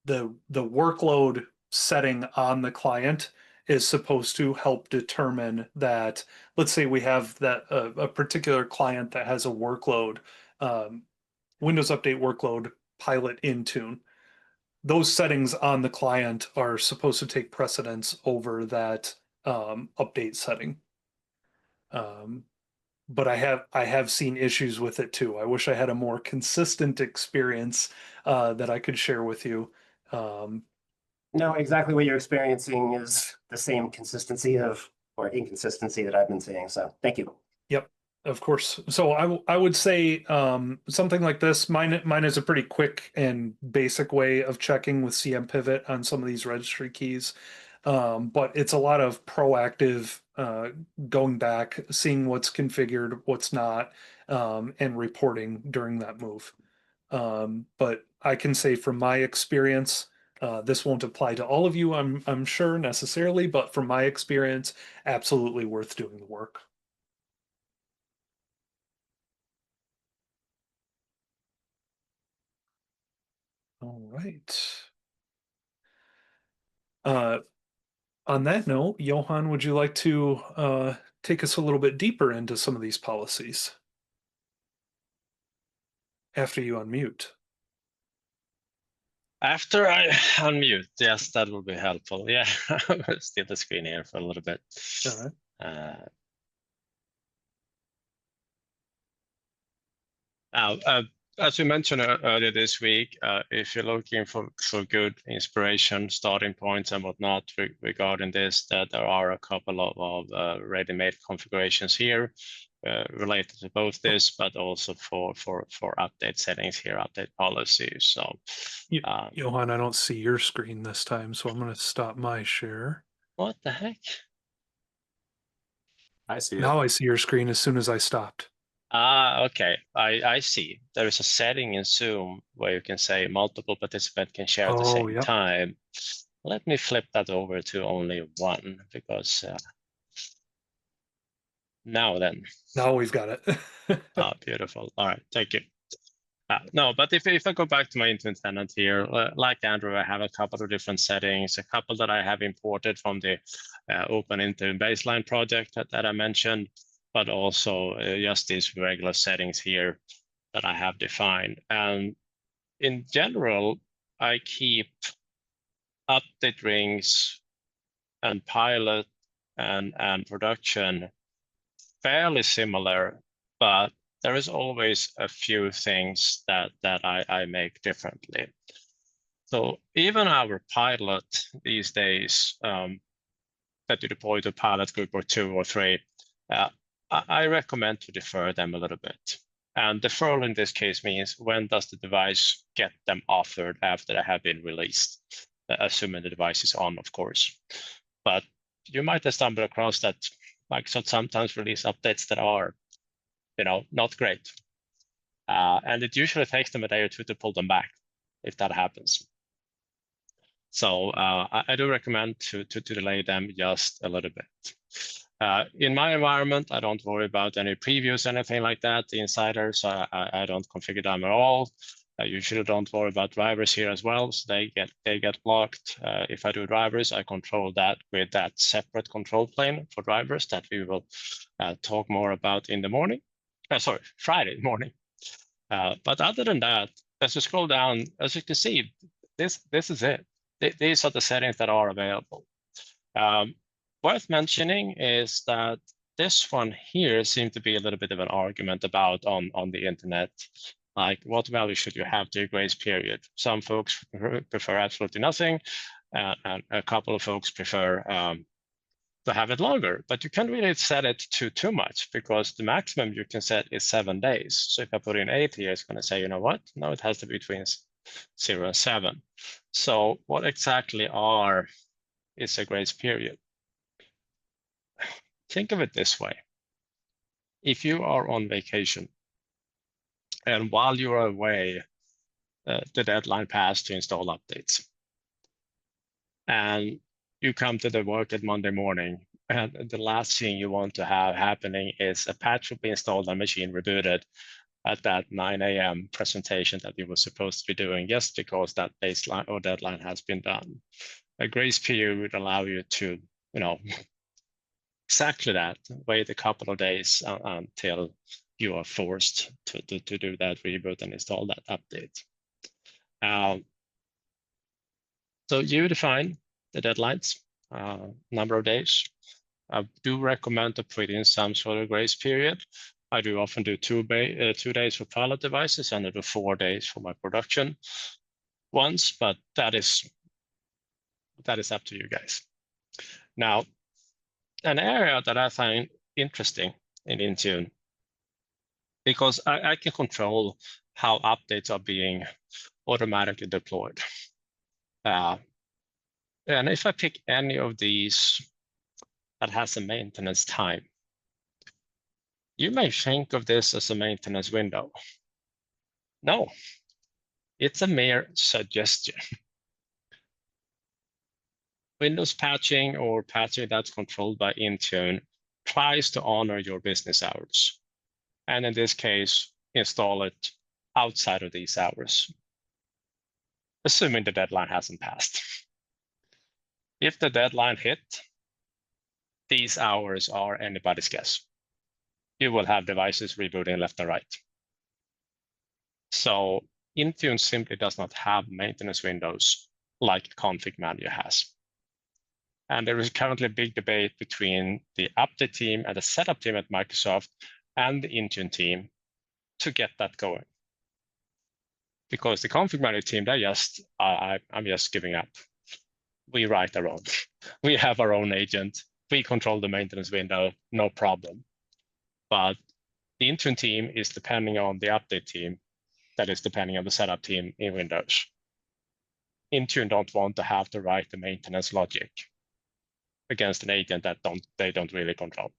the workload setting on the client is supposed to help determine that, let's say we have that a particular client that has a workload, Windows Update workload pilot Intune. Those settings on the client are supposed to take precedence over that update setting. But I have seen issues with it too. I wish I had a more consistent experience that I could share with you. No, exactly what you're experiencing is the same consistency of or inconsistency that I've been seeing. So thank you. Yep, of course. So I would say something like this. Mine is a pretty quick and basic way of checking with CM Pivot on some of these registry keys. But it's a lot of proactive going back, seeing what's configured, what's not, and reporting during that move. But I can say from my experience, this won't apply to all of you, I'm sure necessarily, but from my experience, absolutely worth doing the work. All right. On that note, Johan, would you like to take us a little bit deeper into some of these policies after you unmute? After I unmute, yes, that will be helpful. Yeah, I'll steal the screen here for a little bit. All right. As we mentioned earlier this week, if you're looking for good inspiration, starting points and whatnot regarding this, that there are a couple of ready-made configurations here related to both this, but also for update settings here, update policies. So, Johan, I don't see your screen this time, so I'm going to stop my share. What the heck? I see it. Now I see your screen as soon as I stopped. Okay, I see. There is a setting in Zoom where you can say multiple participants can share at the same time. Let me flip that over to only one because now then. Now we've got it. Oh, beautiful. All right, thank you. No, but if I go back to my Intune tenant here, like Andrew, I have a couple of different settings, a couple that I have imported from the Open Intune baseline project that I mentioned, but also just these regular settings here that I have defined. And in general, I keep update rings and pilot and production fairly similar, but there is always a few things that I make differently. So even our pilot these days that you deploy to pilot group or 2 or 3, I recommend to defer them a little bit. And deferral in this case means when does the device get them offered after they have been released, assuming the device is on, of course. But you might have stumbled across that Microsoft sometimes release updates that are, not great. And it usually takes them a day or two to pull them back if that happens. So I do recommend to delay them just a little bit. In my environment, I don't worry about any previews, anything like that. The insiders, I don't configure them at all. I usually don't worry about drivers here as well, so they get locked. If I do drivers, I control that with that separate control plane for drivers that we will talk more about in the morning. Friday morning. But other than that, as you scroll down, as you can see, this is it. These are the settings that are available. Worth mentioning is that this one here seemed to be a little bit of an argument about on the internet. Like, what value should you have to your grace period? Some folks prefer absolutely nothing, and a couple of folks prefer to have it longer, but you can't really set it to too much because the maximum you can set is 7 days. So if I put in 8 here, it's going to say, you know what? No, it has to be between 0 and 7. So what exactly is a grace period? Think of it this way. If you are on vacation and while you are away, the deadline passed to install updates, and you come to the work at Monday morning, and the last thing you want to have happening is a patch will be installed and machine rebooted at that 9 a.m. presentation that you were supposed to be doing just because that baseline or deadline has been done. A grace period would allow you to, exactly that, wait a couple of days until you are forced to do that reboot and install that update. So you define the deadlines, number of days. I do recommend to put in some sort of grace period. I do often do 2 days for pilot devices and I do 4 days for my production ones, but that is up to you guys. Now, an area that I find interesting in Intune, because I can control how updates are being automatically deployed. And if I pick any of these that has a maintenance time, you may think of this as a maintenance window. No, it's a mere suggestion. Windows patching or patching that's controlled by Intune tries to honor your business hours. And in this case, install it outside of these hours, assuming the deadline hasn't passed. If the deadline hit, these hours are anybody's guess. You will have devices rebooting left and right. So Intune simply does not have maintenance windows like Config Manager has. And there is currently a big debate between the update team and the setup team at Microsoft and the Intune team to get that going. Because the Config Manager team, I'm just giving up. We write our own. We have our own agent. We control the maintenance window, no problem. But the Intune team is depending on the update team that is depending on the setup team in Windows. Intune don't want to have to write the maintenance logic against an agent that they don't really control.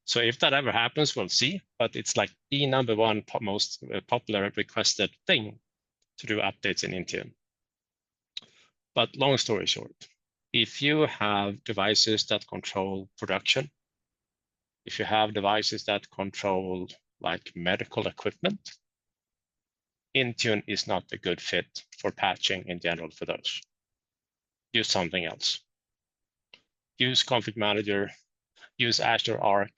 So if that ever happens, we'll see, but it's like the number one most popular requested thing to do updates in Intune. But long story short, if you have devices that control production, if you have devices that control like medical equipment, Intune is not a good fit for patching in general for those. Use something else. Use Config Manager, use Azure Arc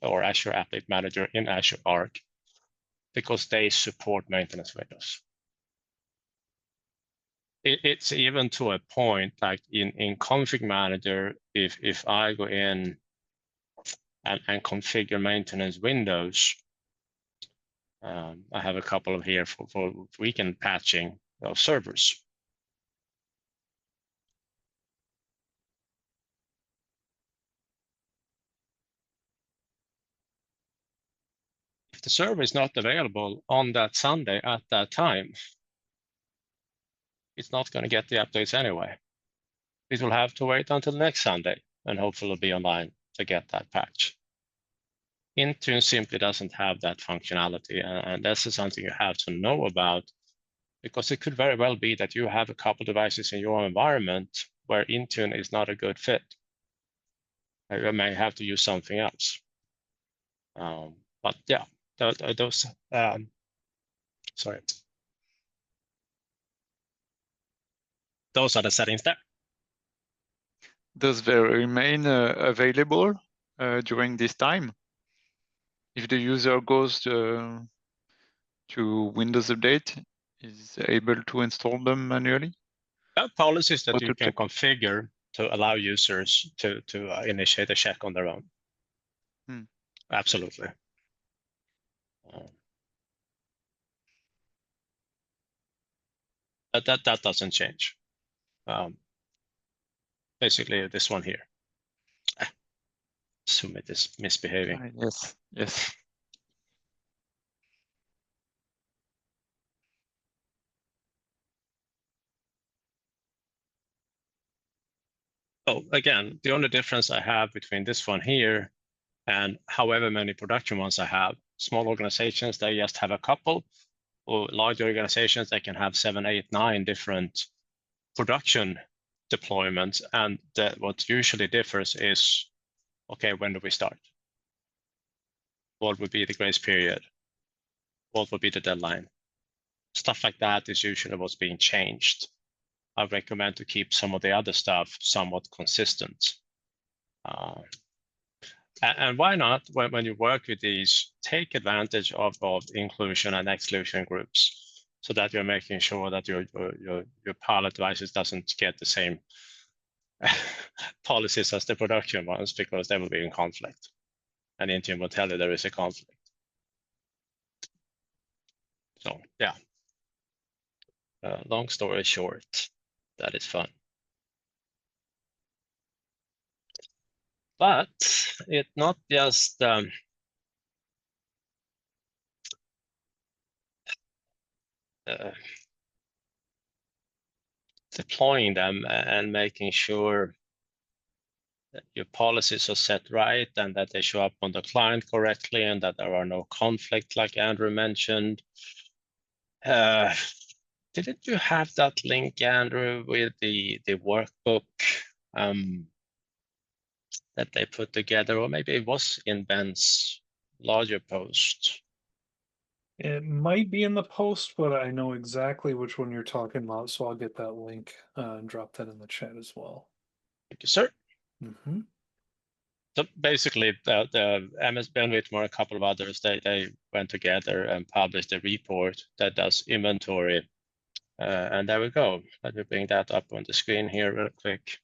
or Azure Update Manager in Azure Arc because they support maintenance windows. It's even to a point like in Config Manager, if I go in and configure maintenance windows, I have a couple of here for weekend patching of servers. If the server is not available on that Sunday at that time, it's not going to get the updates anyway. It will have to wait until next Sunday and hopefully be online to get that patch. Intune simply doesn't have that functionality, and this is something you have to know about because it could very well be that you have a couple devices in your environment where Intune is not a good fit. You may have to use something else. But yeah, those, sorry. Those are the settings there. Does they remain available during this time? If the user goes to Windows Update, is able to install them manually? Policies that you can configure to allow users to initiate a check on their own. Absolutely. But that doesn't change. Basically, this one here. assume it is misbehaving. Yes, yes. Oh, again, the only difference I have between this one here and however many production ones I have, small organizations, they just have a couple, or large organizations, they can have 7, 8, 9 different production deployments. And what usually differs is, okay, when do we start? What would be the grace period? What would be the deadline? Stuff like that is usually what's being changed. I recommend to keep some of the other stuff somewhat consistent. And why not, when you work with these, take advantage of inclusion and exclusion groups so that you're making sure that your pilot devices doesn't get the same policies as the production ones, because they will be in conflict. And Intune will tell you there is a conflict. So yeah, long story short, that is fun. But it's not just deploying them and making sure that your policies are set right and that they show up on the client correctly and that there are no conflicts, like Andrew mentioned. Didn't you have that link, Andrew, with the workbook that they put together, or maybe it was in Ben's larger post? It might be in the post, but I know exactly which one you're talking about, so I'll get that link and drop that in the chat as well. Thank you, sir. Mm-hmm. So basically, the MS Arwidmark, a couple of others, they went together and published a report that does inventory. And there we go. Let me bring that up on the screen here real quick.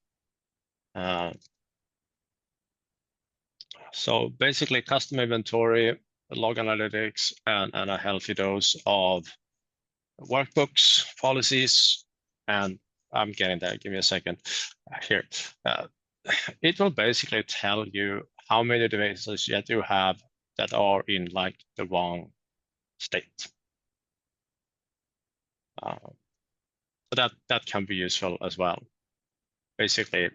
So basically, custom inventory, log analytics, and a healthy dose of workbooks, policies, and I'm getting there. Give me a second here. It will basically tell you how many devices that you have that are in like the wrong state. So that can be useful as well. Basically,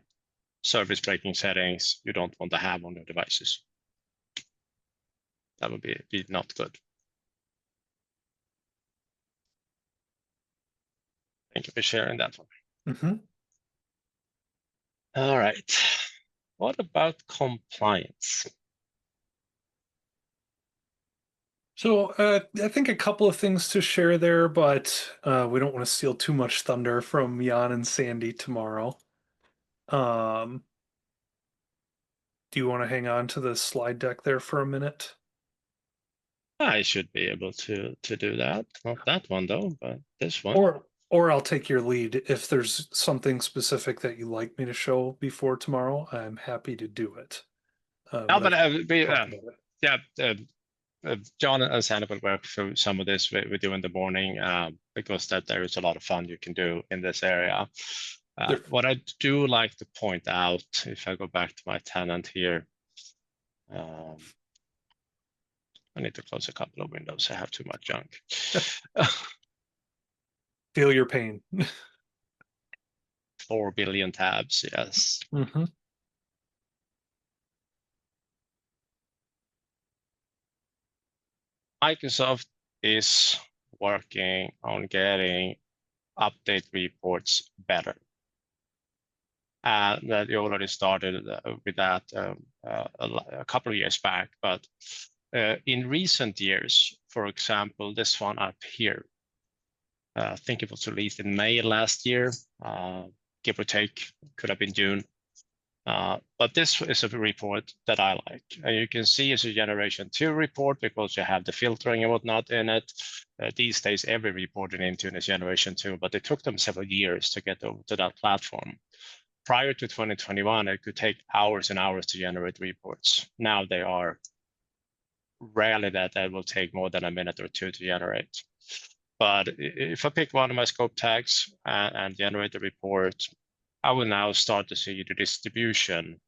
service breaking settings you don't want to have on your devices. That would be not good. Thank you for sharing that one. Mm-hmm. All right. What about compliance? So I think a couple of things to share there, but we don't want to steal too much thunder from Johan and Sandy tomorrow. Do you want to hang on to the slide deck there for a minute? I should be able to do that. Not that one though, but this one. Or I'll take your lead. If there's something specific that you'd like me to show before tomorrow, I'm happy to do it. John and Sandy will work through some of this with you in the morning, because there is a lot of fun you can do in this area. What I do like to point out, if I go back to my tenant here, I need to close a couple of windows. I have too much junk. Feel your pain. 4 billion tabs, yes. Mm-hmm. Microsoft is working on getting update reports better. And that you already started with that a couple of years back. But in recent years, for example, this one up here, I think it was released in May last year, give or take, could have been June. But this is a report that I like. And you can see it's a generation 2 report because you have the filtering and whatnot in it. These days, every report in Intune is generation 2, but it took them several years to get over to that platform. Prior to 2021, it could take hours and hours to generate reports. Now they are rarely that will take more than a minute or two to generate. But if I pick one of my scope tags and generate the report, I will now start to see the distribution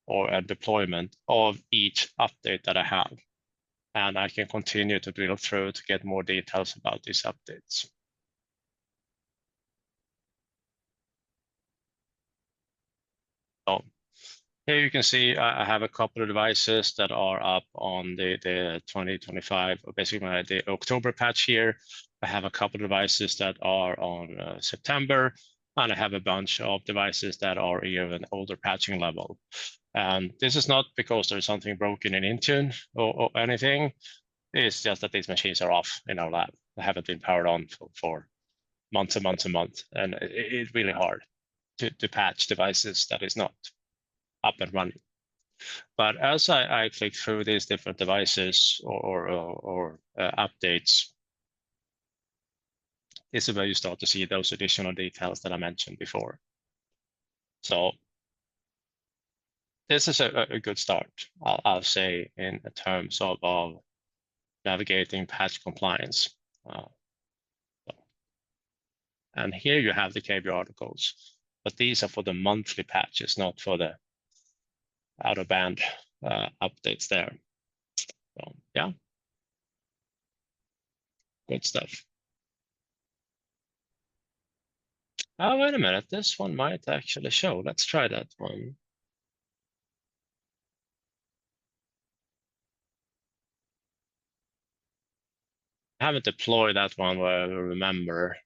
or a deployment of each update that I have. And I can continue to drill through to get more details about these updates. So here you can see I have a couple of devices that are up on the 2025, or basically the October patch here. I have a couple of devices that are on September, and I have a bunch of devices that are even older patching level. And this is not because there's something broken in Intune or anything. It's just that these machines are off in our lab. They haven't been powered on for months and months and months. And it's really hard to patch devices that is not up and running. But as I click through these different devices or updates, this is where you start to see those additional details that I mentioned before. So this is a good start, I'll say, in terms of navigating patch compliance. And here you have the KB articles, but these are for the monthly patches, not for the out-of-band updates there. So yeah, good stuff. Oh, wait a minute, this one might actually show. Let's try that one. I haven't deployed that one where I remember.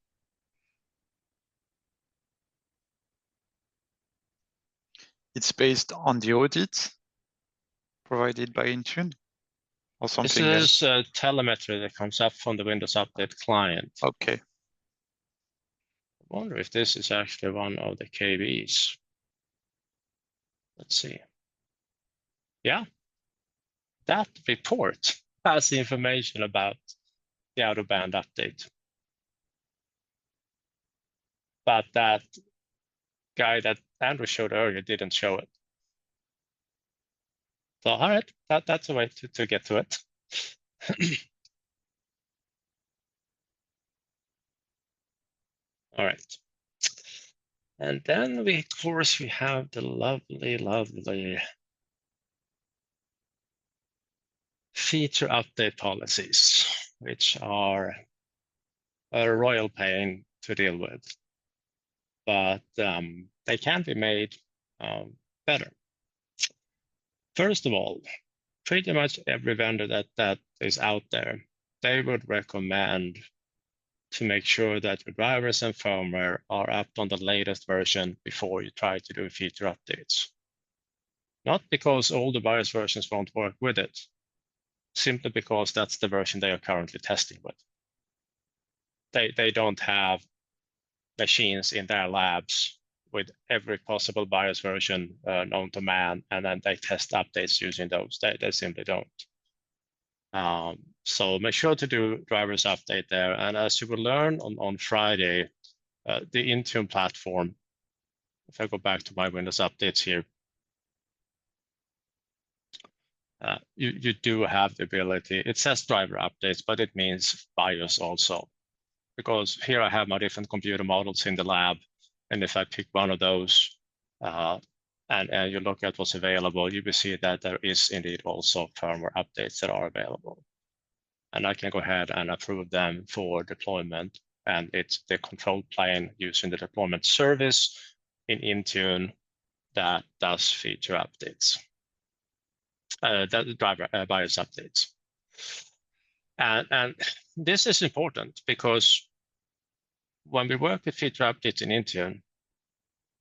It's based on the audit provided by Intune or something This else? is telemetry that comes up from the Windows Update client. Okay. I wonder if this is actually one of the KBs. Let's see. Yeah, that report has information about the out-of-band update. But that guy that Andrew showed earlier didn't show it. So all right, that's a way to get to it. All right. And then we, of course, we have the lovely, lovely feature update policies, which are a royal pain to deal with, but they can be made better. First of all, pretty much every vendor that is out there, they would recommend to make sure that your drivers and firmware are up on the latest version before you try to do feature updates. Not because all the BIOS versions won't work with it, simply because that's the version they are currently testing with. They don't have machines in their labs with every possible BIOS version known to man, and then they test updates using those. They simply don't. So make sure to do drivers update there. And as you will learn on Friday, the Intune platform, if I go back to my Windows updates here, you do have the ability, it says driver updates, but it means BIOS also. Because here I have my different computer models in the lab. And if I pick one of those and you look at what's available, you will see that there is indeed also firmware updates that are available. And I can go ahead and approve them for deployment. And it's the control plane using the deployment service in Intune that does feature updates, that driver BIOS updates. And this is important because when we work with feature updates in Intune,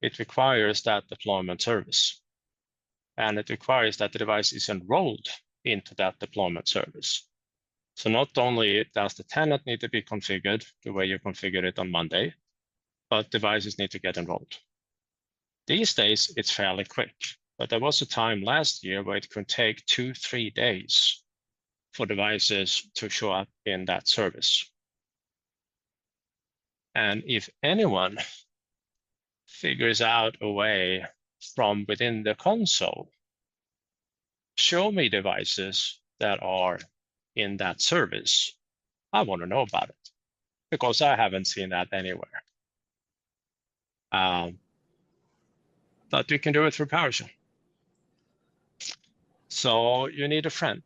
it requires that deployment service. And it requires that the device is enrolled into that deployment service. So not only does the tenant need to be configured the way you configured it on Monday, but devices need to get enrolled. These days, it's fairly quick, but there was a time last year where it could take 2-3 days for devices to show up in that service. And if anyone figures out a way from within the console, show me devices that are in that service, I want to know about it because I haven't seen that anywhere. But you can do it through PowerShell. So you need a friend.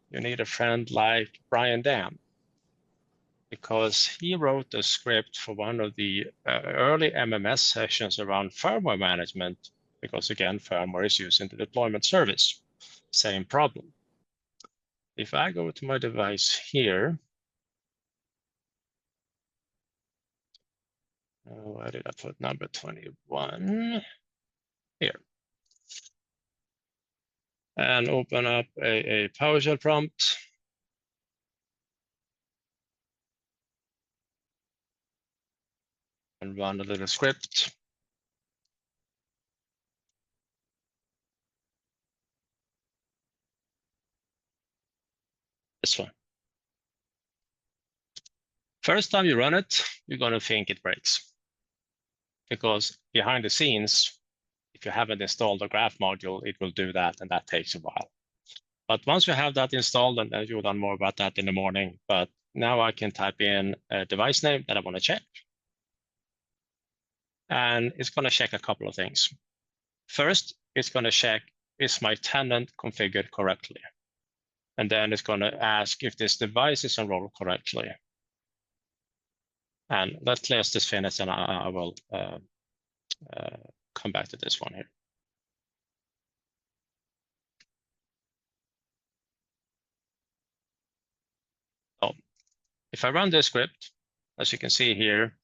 You need a friend like Brian Dam, because he wrote a script for one of the early MMS sessions around firmware management, because again, firmware is used in the deployment service. Same problem. If I go to my device here, where did I put number 21? Here. And open up a PowerShell prompt. And run a little script. This one. First time you run it, you're going to think it breaks. Because behind the scenes, if you haven't installed the graph module, it will do that, and that takes a while. But once you have that installed, and you'll learn more about that in the morning, but now I can type in a device name that I want to check. And it's going to check a couple of things. First, it's going to check, is my tenant configured correctly? And then it's going to ask if this device is enrolled correctly. And let's clear this finish, and I will come back to this one here. So if I run this script, as you can see here,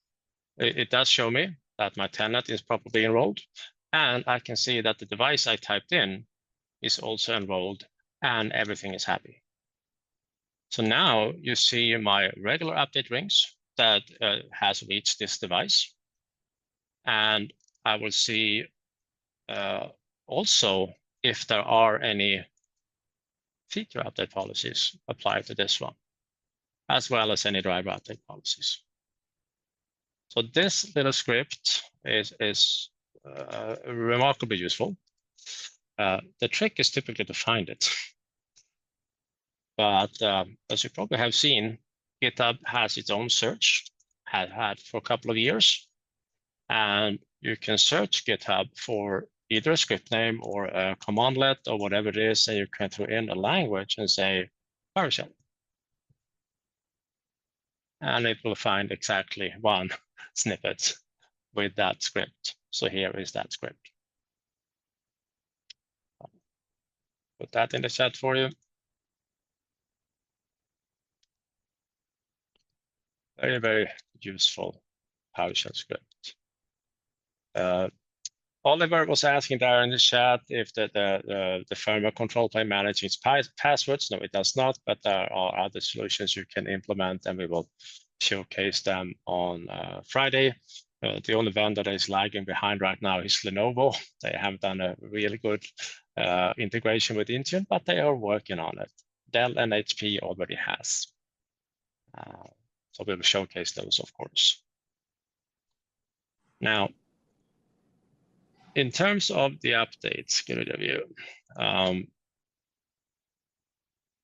it does show me that my tenant is properly enrolled. And I can see that the device I typed in is also enrolled, and everything is happy. So now you see my regular update rings that has reached this device. And I will see also if there are any feature update policies applied to this one, as well as any driver update policies. So this little script is remarkably useful. The trick is typically to find it. But as you probably have seen, GitHub has its own search, has had for a couple of years. And you can search GitHub for either a script name or a commandlet or whatever it is, and you can throw in a language and say PowerShell. And it will find exactly one snippet with that script. So here is that script. Put that in the chat for you. Very, very useful PowerShell script. Oliver was asking there in the chat if the firmware control plane manages passwords. No, it does not, but there are other solutions you can implement, and we will showcase them on Friday. The only vendor that is lagging behind right now is Lenovo. They haven't done a really good integration with Intune, but they are working on it. Dell and HP already has. So we will showcase those, of course. Now, in terms of the updates, give it a view.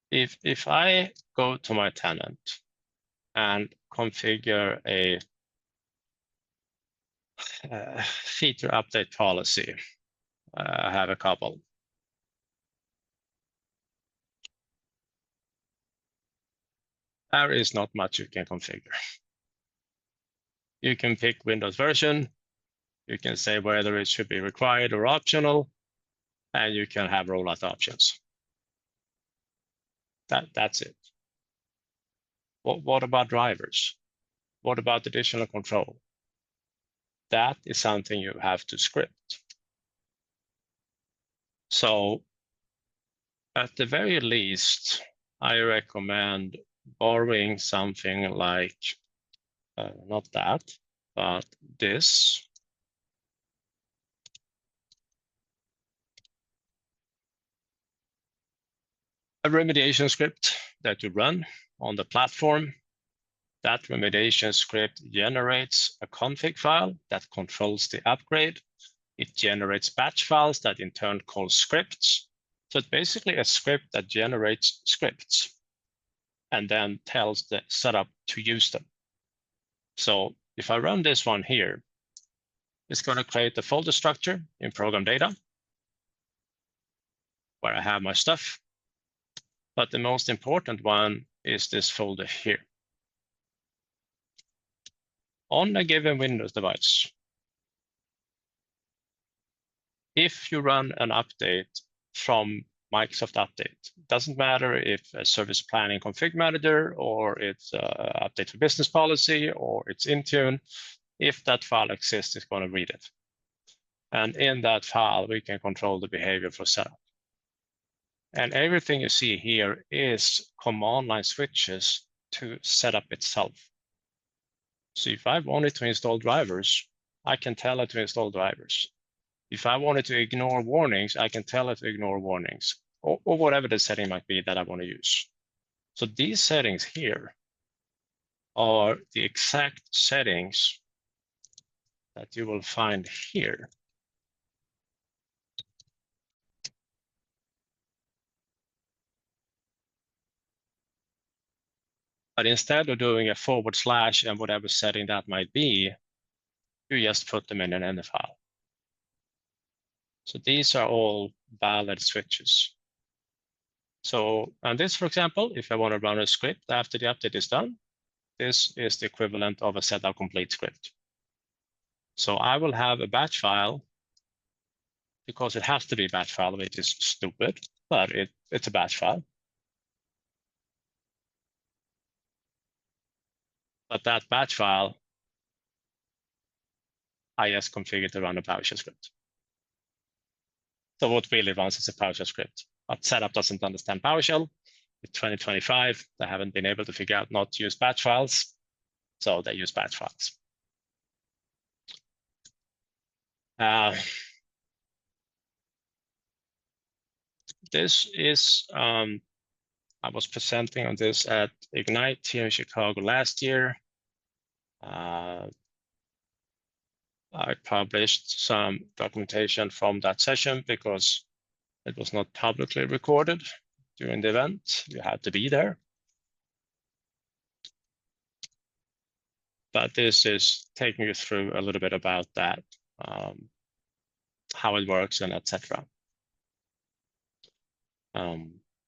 If I go to my tenant and configure a feature update policy, I have a couple. There is not much you can configure. You can pick Windows version. You can say whether it should be required or optional, and you can have rollout options. That's it. What about drivers? What about additional control? That is something you have to script. So at the very least, I recommend borrowing something like, not that, but this. A remediation script that you run on the platform. That remediation script generates a config file that controls the upgrade. It generates batch files that in turn call scripts. So it's basically a script that generates scripts and then tells the setup to use them. So if I run this one here, it's going to create the folder structure in program data. where I have my stuff. But the most important one is this folder here. On a given Windows device, if you run an update from Microsoft Update, doesn't matter if a service planning config manager or it's update for business policy or it's Intune, if that file exists, it's going to read it. And in that file, we can control the behavior for setup. And everything you see here is command line switches to setup itself. So if I wanted to install drivers, I can tell it to install drivers. If I wanted to ignore warnings, I can tell it to ignore warnings, or whatever the setting might be that I want to use. So these settings here are the exact settings that you will find here. But instead of doing a / and whatever setting that might be, you just put them in an NF file. So these are all valid switches. So, and this, for example, if I want to run a script after the update is done, this is the equivalent of a setup complete script. So I will have a batch file, because it has to be a batch file, which is stupid, but it's a batch file. But that batch file, I just configured to run a PowerShell script. So what really runs is a PowerShell script. But setup doesn't understand PowerShell. In 2025, they haven't been able to figure out not to use batch files, so they use batch files. This is, I was presenting on this at Ignite here in Chicago last year. I published some documentation from that session because it was not publicly recorded during the event. You had to be there. But this is taking you through a little bit about that, how it works and etc.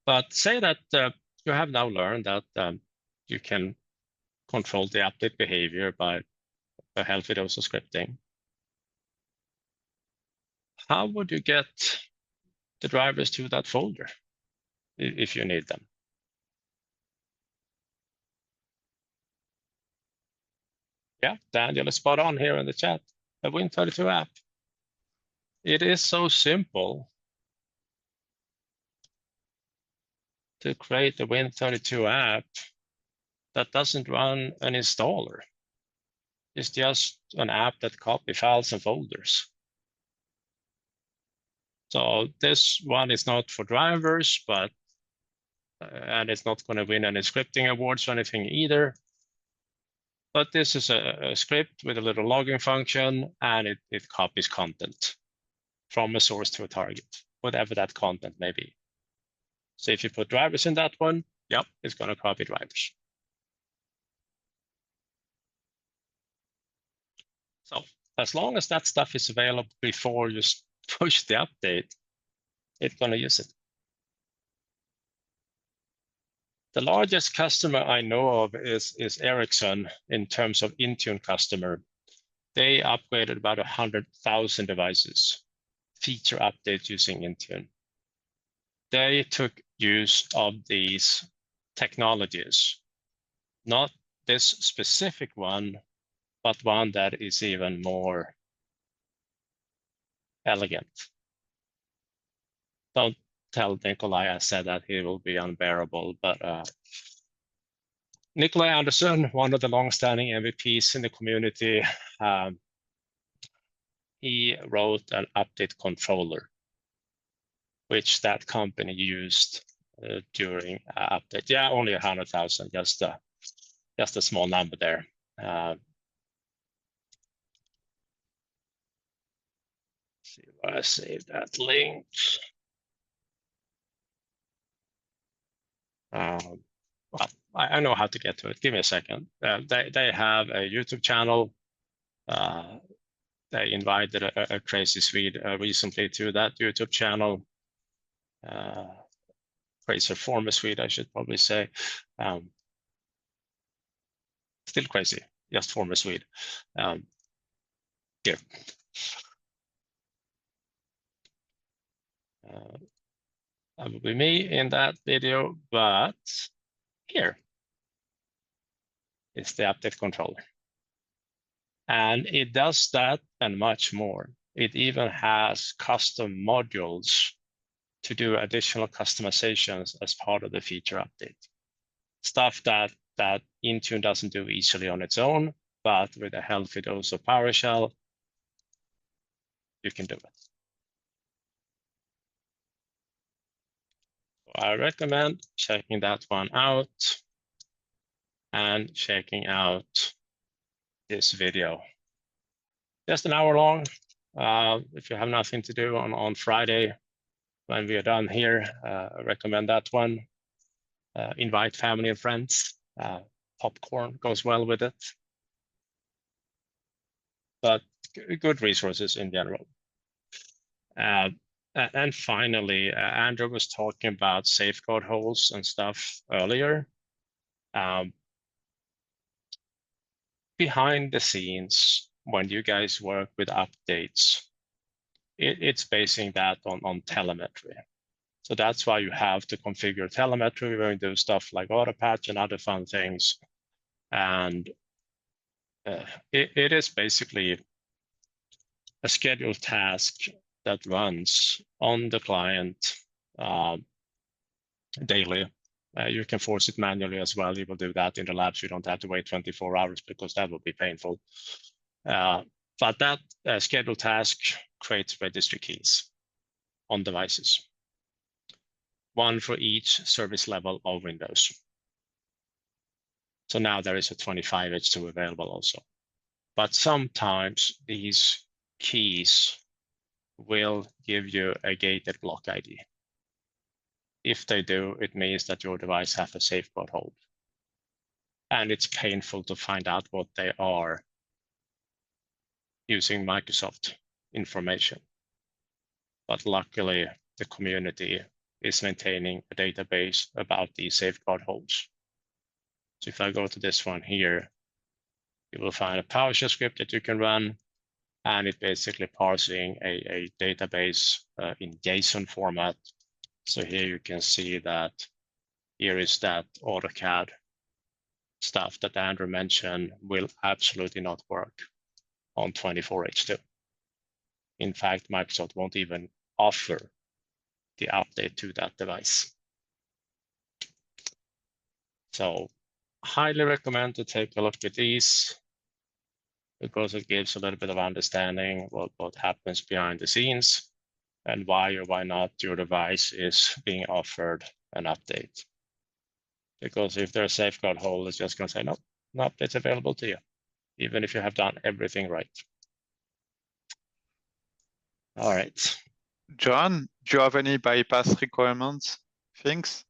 But say that you have now learned that you can control the update behavior by a healthy dose of scripting. How would you get the drivers to that folder if you need them? Yeah, Daniel is spot on here in the chat. A Win32 app. It is so simple to create a Win32 app that doesn't run an installer. It's just an app that copies files and folders. So this one is not for drivers, but and it's not going to win any scripting awards or anything either. But this is a script with a little logging function, and it copies content from a source to a target, whatever that content may be. So if you put drivers in that one, yep, it's going to copy drivers. So as long as that stuff is available before you push the update, it's going to use it. The largest customer I know of is Ericsson in terms of Intune customer. They upgraded about 100,000 devices, feature updates using Intune. They took use of these technologies, not this specific one, but one that is even more elegant. Don't tell Nikolai I said that he will be unbearable, but Nikolai Anderson, one of the long-standing MVPs in the community, he wrote an update controller, which that company used during update. Yeah, only 100,000, just a small number there. See where I saved that link. Well, I know how to get to it. Give me a second. They have a YouTube channel. They invited a crazy Swede recently to that YouTube channel. crazier former suite, I should probably say. Still crazy, just former suite. Here. That will be me in that video, but here is the update controller. And it does that and much more. It even has custom modules to do additional customizations as part of the feature update. Stuff that Intune doesn't do easily on its own, but with a healthy dose of PowerShell, you can do it. I recommend checking that one out and checking out this video. Just an hour long. If you have nothing to do on Friday when we are done here, I recommend that one. Invite family and friends. Popcorn goes well with it. But good resources in general. And finally, Andrew was talking about safeguard holes and stuff earlier. Behind the scenes, when you guys work with updates, it's basing that on telemetry. So that's why you have to configure telemetry when you do stuff like auto patch and other fun things. And it is basically a scheduled task that runs on the client daily. You can force it manually as well. You will do that in the labs. You don't have to wait 24 hours because that would be painful. But that scheduled task creates registry keys on devices. One for each service level of Windows. So now there is a 25H2 available also. But sometimes these keys will give you a gated block ID. If they do, it means that your device has a safeguard hold. And it's painful to find out what they are using Microsoft information. But luckily, the community is maintaining a database about these safeguard holds. So if I go to this one here, you will find a PowerShell script that you can run, and it's basically parsing a database in JSON format. So here you can see that here is that AutoCAD stuff that Andrew mentioned will absolutely not work on 24H2. In fact, Microsoft won't even offer the update to that device. So highly recommend to take a look at these because it gives a little bit of understanding what happens behind the scenes and why or why not your device is being offered an update. Because if there's a safeguard hole, it's just going to say, no update's available to you, even if you have done everything right. All right. Johan, do you have any bypass requirements things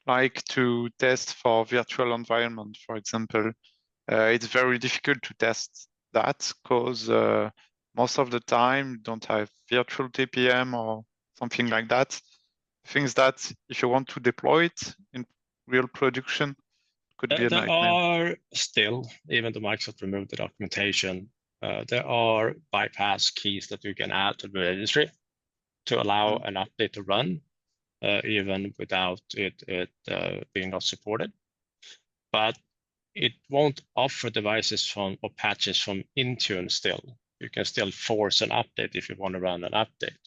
like to test for virtual environment, for example? It's very difficult to test that because most of the time you don't have virtual TPM or something like that. Things that if you want to deploy it in real production could be a nightmare. There are still, even though Microsoft removed the documentation, there are bypass keys that you can add to the registry to allow an update to run, even without it being not supported. But it won't offer devices or patches from Intune still. You can still force an update if you want to run an update.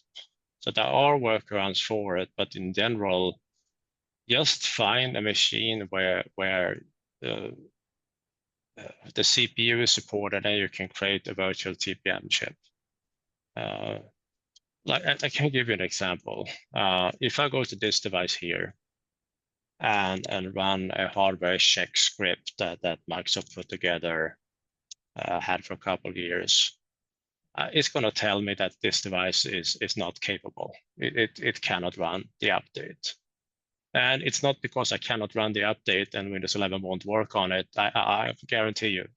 So there are workarounds for it, but in general, just find a machine where the CPU is supported and you can create a virtual TPM chip. Like I can give you an example. If I go to this device here and run a hardware check script that Microsoft put together, had for a couple of years, it's going to tell me that this device is not capable. It cannot run the update. And it's not because I cannot run the update and Windows 11 won't work on it. I guarantee you,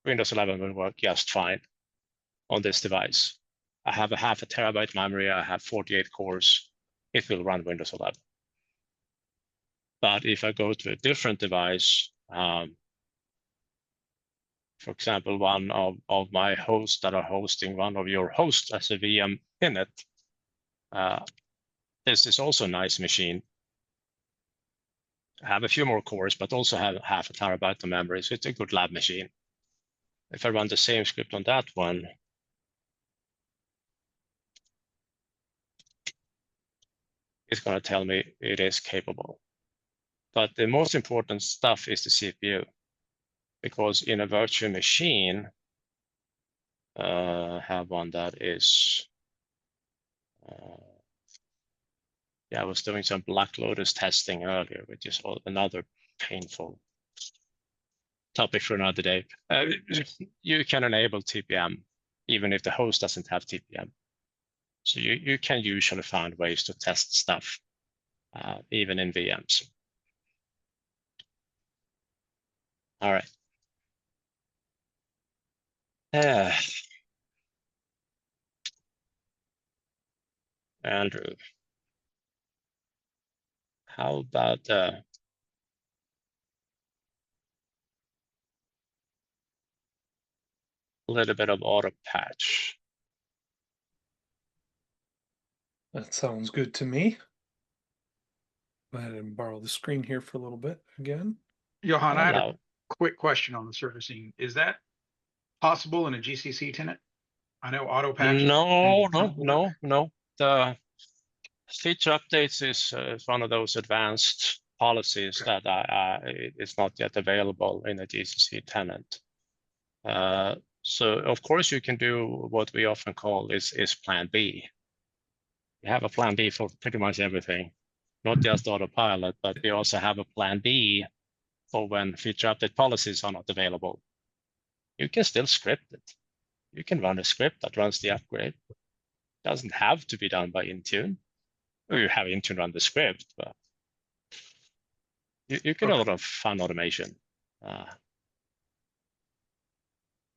Windows 11 will work just fine on this device. I have a 0.5 terabyte memory. I have 48 cores. it will run Windows 11. But if I go to a different device, for example, one of my hosts that are hosting one of your hosts as a VM in it, this is also a nice machine. Have a few more cores, but also have 0.5 terabyte of memory, so it's a good lab machine. If I run the same script on that one, it's going to tell me it is capable. But the most important stuff is the CPU, because in a virtual machine, have one that is, yeah, I was doing some Black Lotus testing earlier, which is another painful topic for another day. You can enable TPM, even if the host doesn't have TPM. So you can usually find ways to test stuff, even in VMs. All right. Andrew, how about a little bit of auto patch? That sounds good to me. Go ahead and borrow the screen here for a little bit again. Johan, I had a quick question on the servicing. Is that possible in a GCC tenant? I know auto patch. No. The feature updates is one of those advanced policies that it's not yet available in a GCC tenant. So of course you can do what we often call is Plan B. You have a Plan B for pretty much everything, not just autopilot, but we also have a Plan B for when feature update policies are not available. You can still script it. You can run a script that runs the upgrade. It doesn't have to be done by Intune. Or you have Intune run the script, but you can do a lot of fun automation.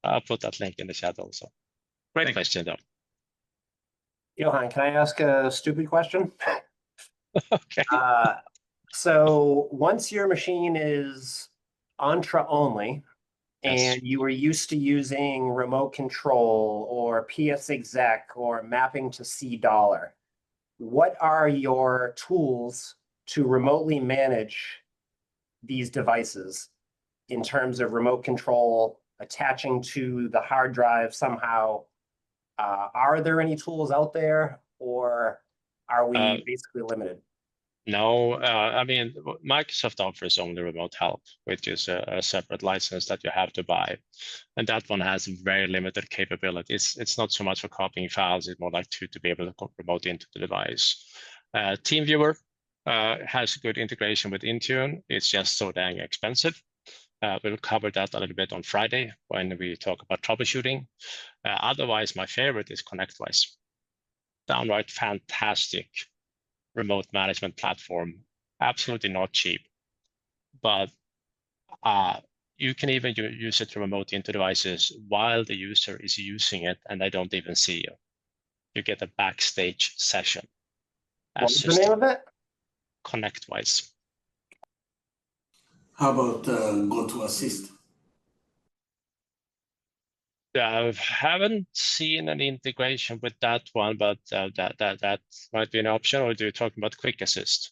I'll put that link in the chat also. Great question, though. Johan, can I ask a stupid question? Okay. So once your machine is Entra only, and you were used to using remote control or PSExec or mapping to $, what are your tools to remotely manage these devices in terms of remote control, attaching to the hard drive somehow? Are there any tools out there, or are we basically limited? No, I mean, Microsoft offers only remote help, which is a separate license that you have to buy. And that one has very limited capabilities. It's not so much for copying files, it's more like to be able to remote into the device. TeamViewer has good integration with Intune. It's just so dang expensive. We'll cover that a little bit on Friday when we talk about troubleshooting. Otherwise, my favorite is ConnectWise. Downright fantastic remote management platform, absolutely not cheap, but you can even use it to remote into devices while the user is using it and they don't even see you. You get a backstage session. What's the name of it? ConnectWise. How about GoToAssist? I haven't seen an integration with that one, but that might be an option. Or do you talking about Quick Assist?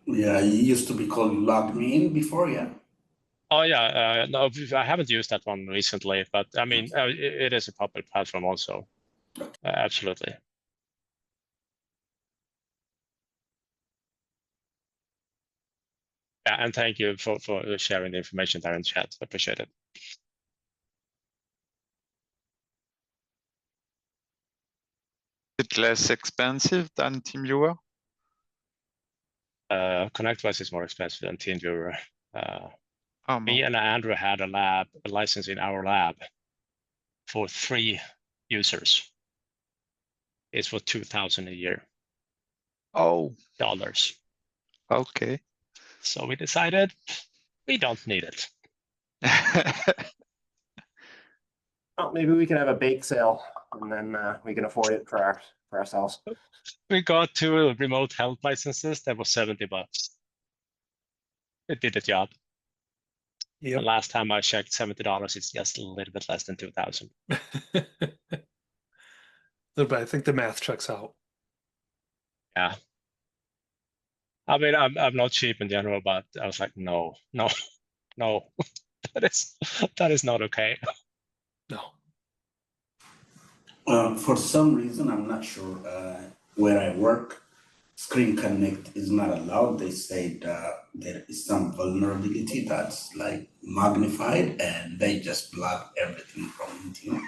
Yeah, it used to be called LogMeIn before, yeah. Oh yeah, no, I haven't used that one recently, but I mean, it is a popular platform also. Absolutely. Yeah, and thank you for sharing the information there in chat. I appreciate it. It's less expensive than TeamViewer? ConnectWise is more expensive than TeamViewer. Me and Andrew had a license in our lab for 3 users. It's for $2,000 a year. Oh. Dollars. Okay. So we decided we don't need it. Well, maybe we can have a bake sale, and then we can afford it for for ourselves. We got 2 remote health licenses. That was $70. It did the job. Yep. The last time I checked, $70 is just a little bit less than 2,000. But I think the math checks out. Yeah. I mean, I'm not cheap in general, but I was like, no, that is not okay. No. For some reason, I'm not sure where I work, Screen Connect is not allowed. They said there is some vulnerability that's like magnified, and they just block everything from Intune.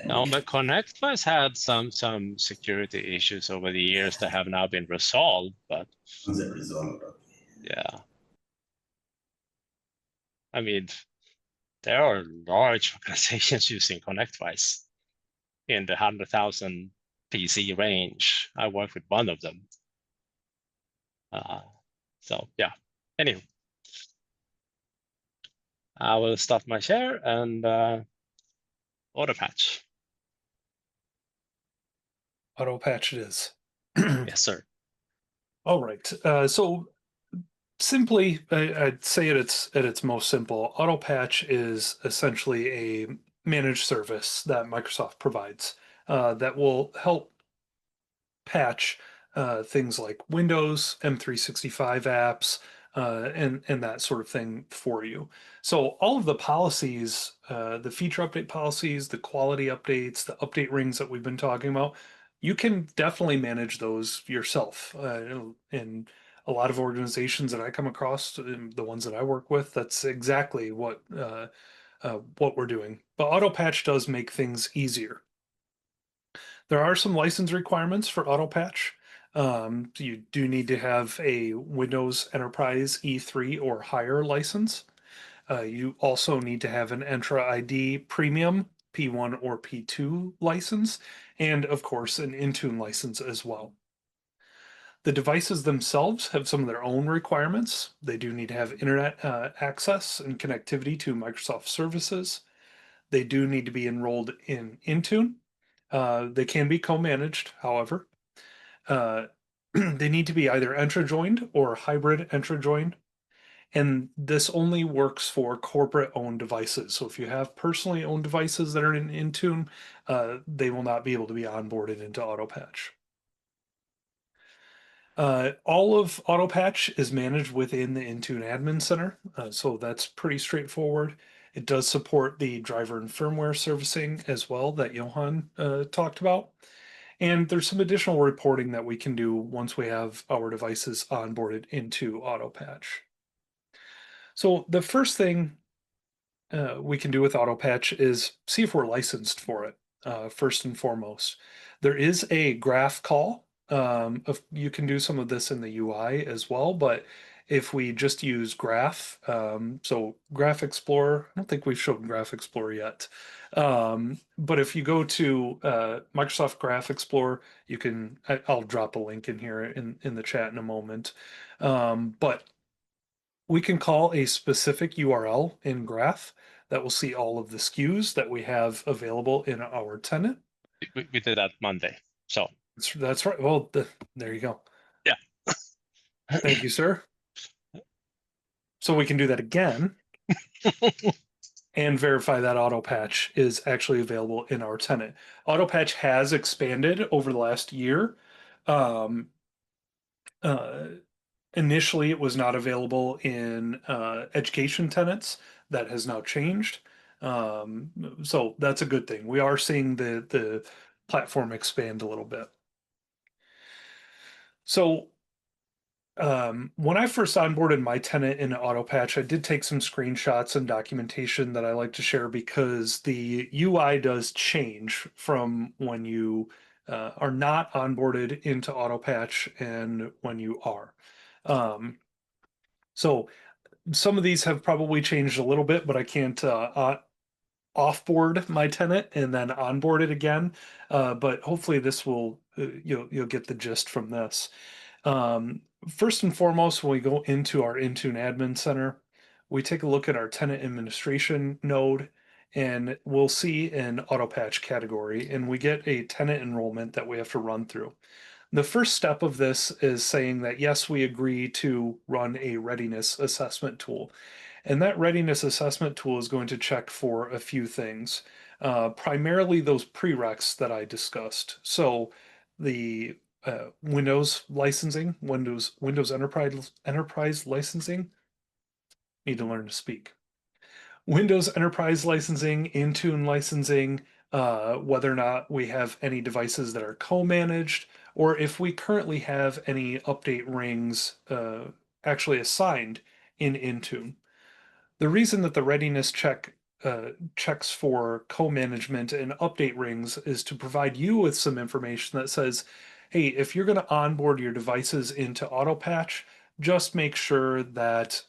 No, but ConnectWise had some security issues over the years that have now been resolved, but as a result of yeah. I mean, there are large organizations using ConnectWise in the 100,000 PC range. I work with one of them. So yeah, anyway. I will stop my share and auto patch. Auto patch it is. Yes, sir. All right. So simply, I'd say at its most simple, auto patch is essentially a managed service that Microsoft provides that will help patch things like Windows, M365 apps, and that sort of thing for you. So all of the policies, the feature update policies, the quality updates, the update rings that we've been talking about, you can definitely manage those yourself. And a lot of organizations that I come across, the ones that I work with, that's exactly what we're doing. But auto patch does make things easier. There are some license requirements for auto patch. You do need to have a Windows Enterprise E3 or higher license. You also need to have an Entra ID Premium P1 or P2 license, and of course, an Intune license as well. The devices themselves have some of their own requirements. They do need to have internet access and connectivity to Microsoft services. They do need to be enrolled in Intune. They can be co-managed, however. They need to be either Entra-joined or hybrid Entra-joined. And this only works for corporate-owned devices. So if you have personally owned devices that are in Intune, they will not be able to be onboarded into AutoPatch. All of AutoPatch is managed within the Intune Admin Center, so that's pretty straightforward. It does support the driver and firmware servicing as well that Johan talked about. And there's some additional reporting that we can do once we have our devices onboarded into AutoPatch. So the first thing we can do with AutoPatch is see if we're licensed for it, first and foremost. There is a graph call. You can do some of this in the UI as well, but if we just use Graph, so Graph Explorer, I don't think we've shown Graph Explorer yet. But if you go to Microsoft Graph Explorer, you can, I'll drop a link in here in the chat in a moment. But we can call a specific URL in Graph that will see all of the SKUs that we have available in our tenant. We did that Monday, so. That's right. Well, there you go. Yeah. Thank you, sir. So we can do that again and verify that auto patch is actually available in our tenant. Auto patch has expanded over the last year. Initially, it was not available in education tenants. That has now changed. So that's a good thing. We are seeing the platform expand a little bit. So when I first onboarded my tenant in AutoPatch, I did take some screenshots and documentation that I like to share because the UI does change from when you are not onboarded into AutoPatch and when you are. So some of these have probably changed a little bit, but I can't offboard my tenant and then onboard it again. But hopefully this will you'll get the gist from this. First and foremost, when we go into our Intune Admin Center, we take a look at our tenant administration node, and we'll see an auto patch category, and we get a tenant enrollment that we have to run through. The first step of this is saying that yes, we agree to run a readiness assessment tool. And that readiness assessment tool is going to check for a few things, primarily those prereqs that I discussed. So the Windows licensing, Windows Enterprise licensing. Need to learn to speak. Windows Enterprise licensing, Intune licensing, whether or not we have any devices that are co-managed, or if we currently have any update rings actually assigned in Intune. The reason that the readiness checks for co-management and update rings is to provide you with some information that says, hey, if you're going to onboard your devices into AutoPatch, just make sure that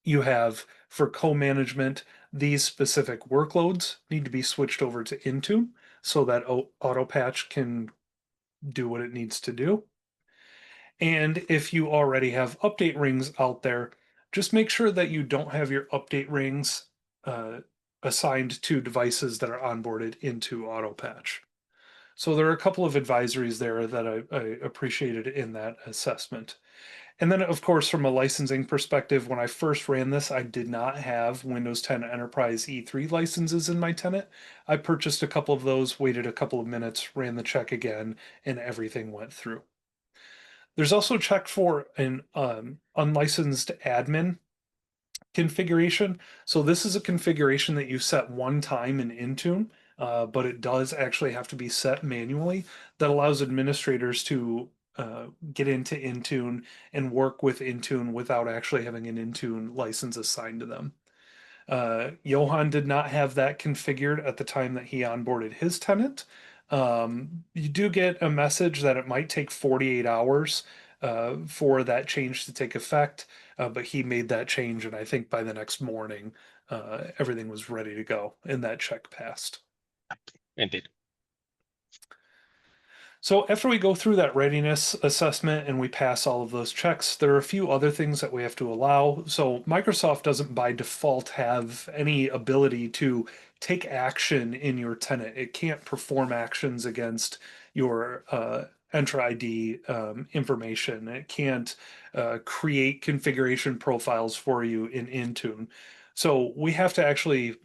you have, for co-management, these specific workloads need to be switched over to Intune so that AutoPatch can do what it needs to do. And if you already have update rings out there, just make sure that you don't have your update rings assigned to devices that are onboarded into AutoPatch. So there are a couple of advisories there that I appreciated in that assessment. And then, of course, from a licensing perspective, when I first ran this, I did not have Windows 10 Enterprise E3 licenses in my tenant. I purchased a couple of those, waited a couple of minutes, ran the check again, and everything went through. There's also a check for an unlicensed admin configuration. So this is a configuration that you set one time in Intune, but it does actually have to be set manually. That allows administrators to get into Intune and work with Intune without actually having an Intune license assigned to them. Johan did not have that configured at the time that he onboarded his tenant. You do get a message that it might take 48 hours for that change to take effect, but he made that change, and I think by the next morning, everything was ready to go, and that check passed. Indeed. So after we go through that readiness assessment and we pass all of those checks, there are a few other things that we have to allow. So Microsoft doesn't by default have any ability to take action in your tenant. It can't perform actions against your Entra ID information. It can't create configuration profiles for you in Intune. So we have to actually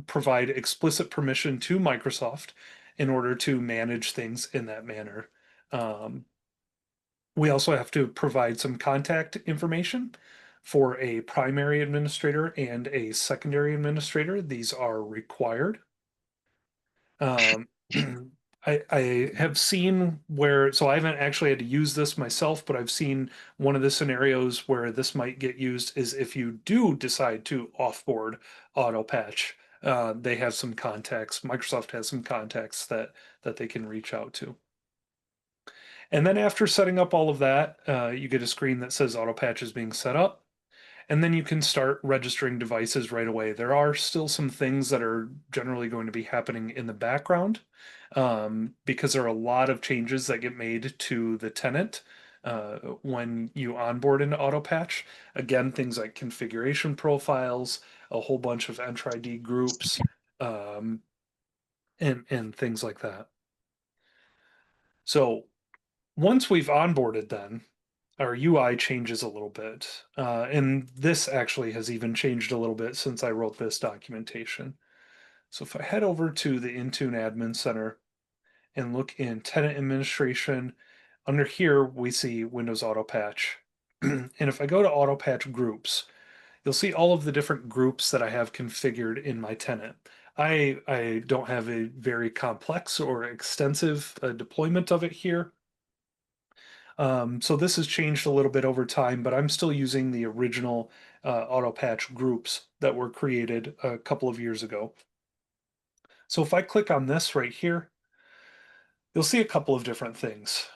provide explicit permission to Microsoft in order to manage things in that manner. We also have to provide some contact information for a primary administrator and a secondary administrator. These are required. I have seen where, so I haven't actually had to use this myself, but I've seen one of the scenarios where this might get used is if you do decide to offboard AutoPatch. They have some contacts. Microsoft has some contacts that they can reach out to. And then after setting up all of that, you get a screen that says AutoPatch is being set up. And then you can start registering devices right away. There are still some things that are generally going to be happening in the background because there are a lot of changes that get made to the tenant when you onboard into AutoPatch. Again, things like configuration profiles, a whole bunch of Entra ID groups, and things like that. So once we've onboarded, then our UI changes a little bit. And this actually has even changed a little bit since I wrote this documentation. So if I head over to the Intune Admin Center and look in Tenant Administration, under here we see Windows AutoPatch. And if I go to AutoPatch Groups, you'll see all of the different groups that I have configured in my tenant. I don't have a very complex or extensive deployment of it here. So this has changed a little bit over time, but I'm still using the original AutoPatch groups that were created a couple of years ago. So if I click on this right here, you'll see a couple of different things.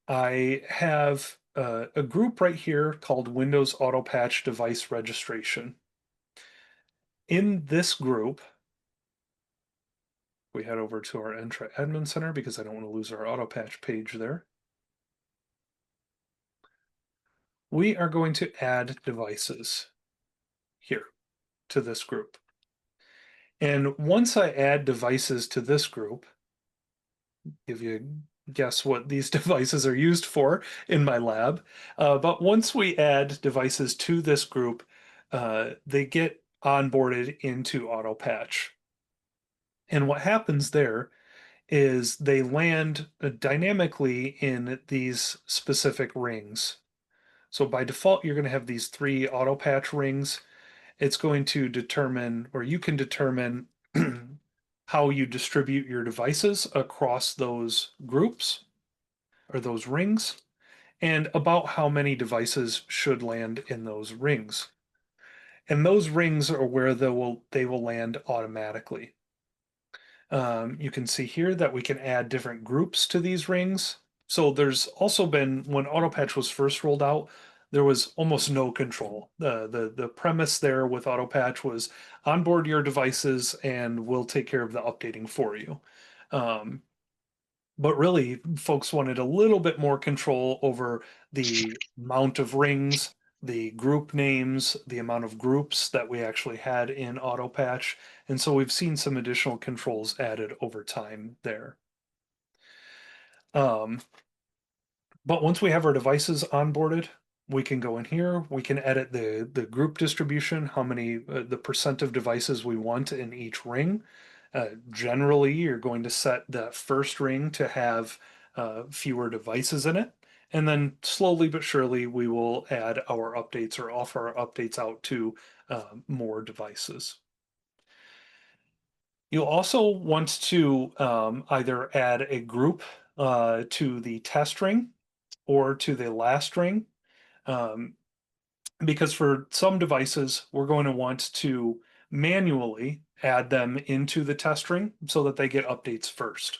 I have a group right here called Windows AutoPatch Device Registration. In this group, we head over to our Entra Admin Center because I don't want to lose our AutoPatch page there. We are going to add devices here to this group. And once I add devices to this group, give you a guess what these devices are used for in my lab. But once we add devices to this group, they get onboarded into AutoPatch. And what happens there is they land dynamically in these specific rings. So by default, you're going to have these 3 AutoPatch rings. It's going to determine, or you can determine how you distribute your devices across those groups or those rings, and about how many devices should land in those rings. And those rings are where they will land automatically. You can see here that we can add different groups to these rings. So there's also been, when AutoPatch was first rolled out, there was almost no control. The premise there with AutoPatch was onboard your devices and we'll take care of the updating for you. But really, folks wanted a little bit more control over the amount of rings, the group names, the amount of groups that we actually had in AutoPatch. And so we've seen some additional controls added over time there. But once we have our devices onboarded, we can go in here, we can edit the group distribution, how many, the percent of devices we want in each ring. Generally, you're going to set that first ring to have fewer devices in it. And then slowly but surely, we will add our updates or offer our updates out to more devices. You'll also want to either add a group to the test ring or to the last ring. Because for some devices, we're going to want to manually add them into the test ring so that they get updates first.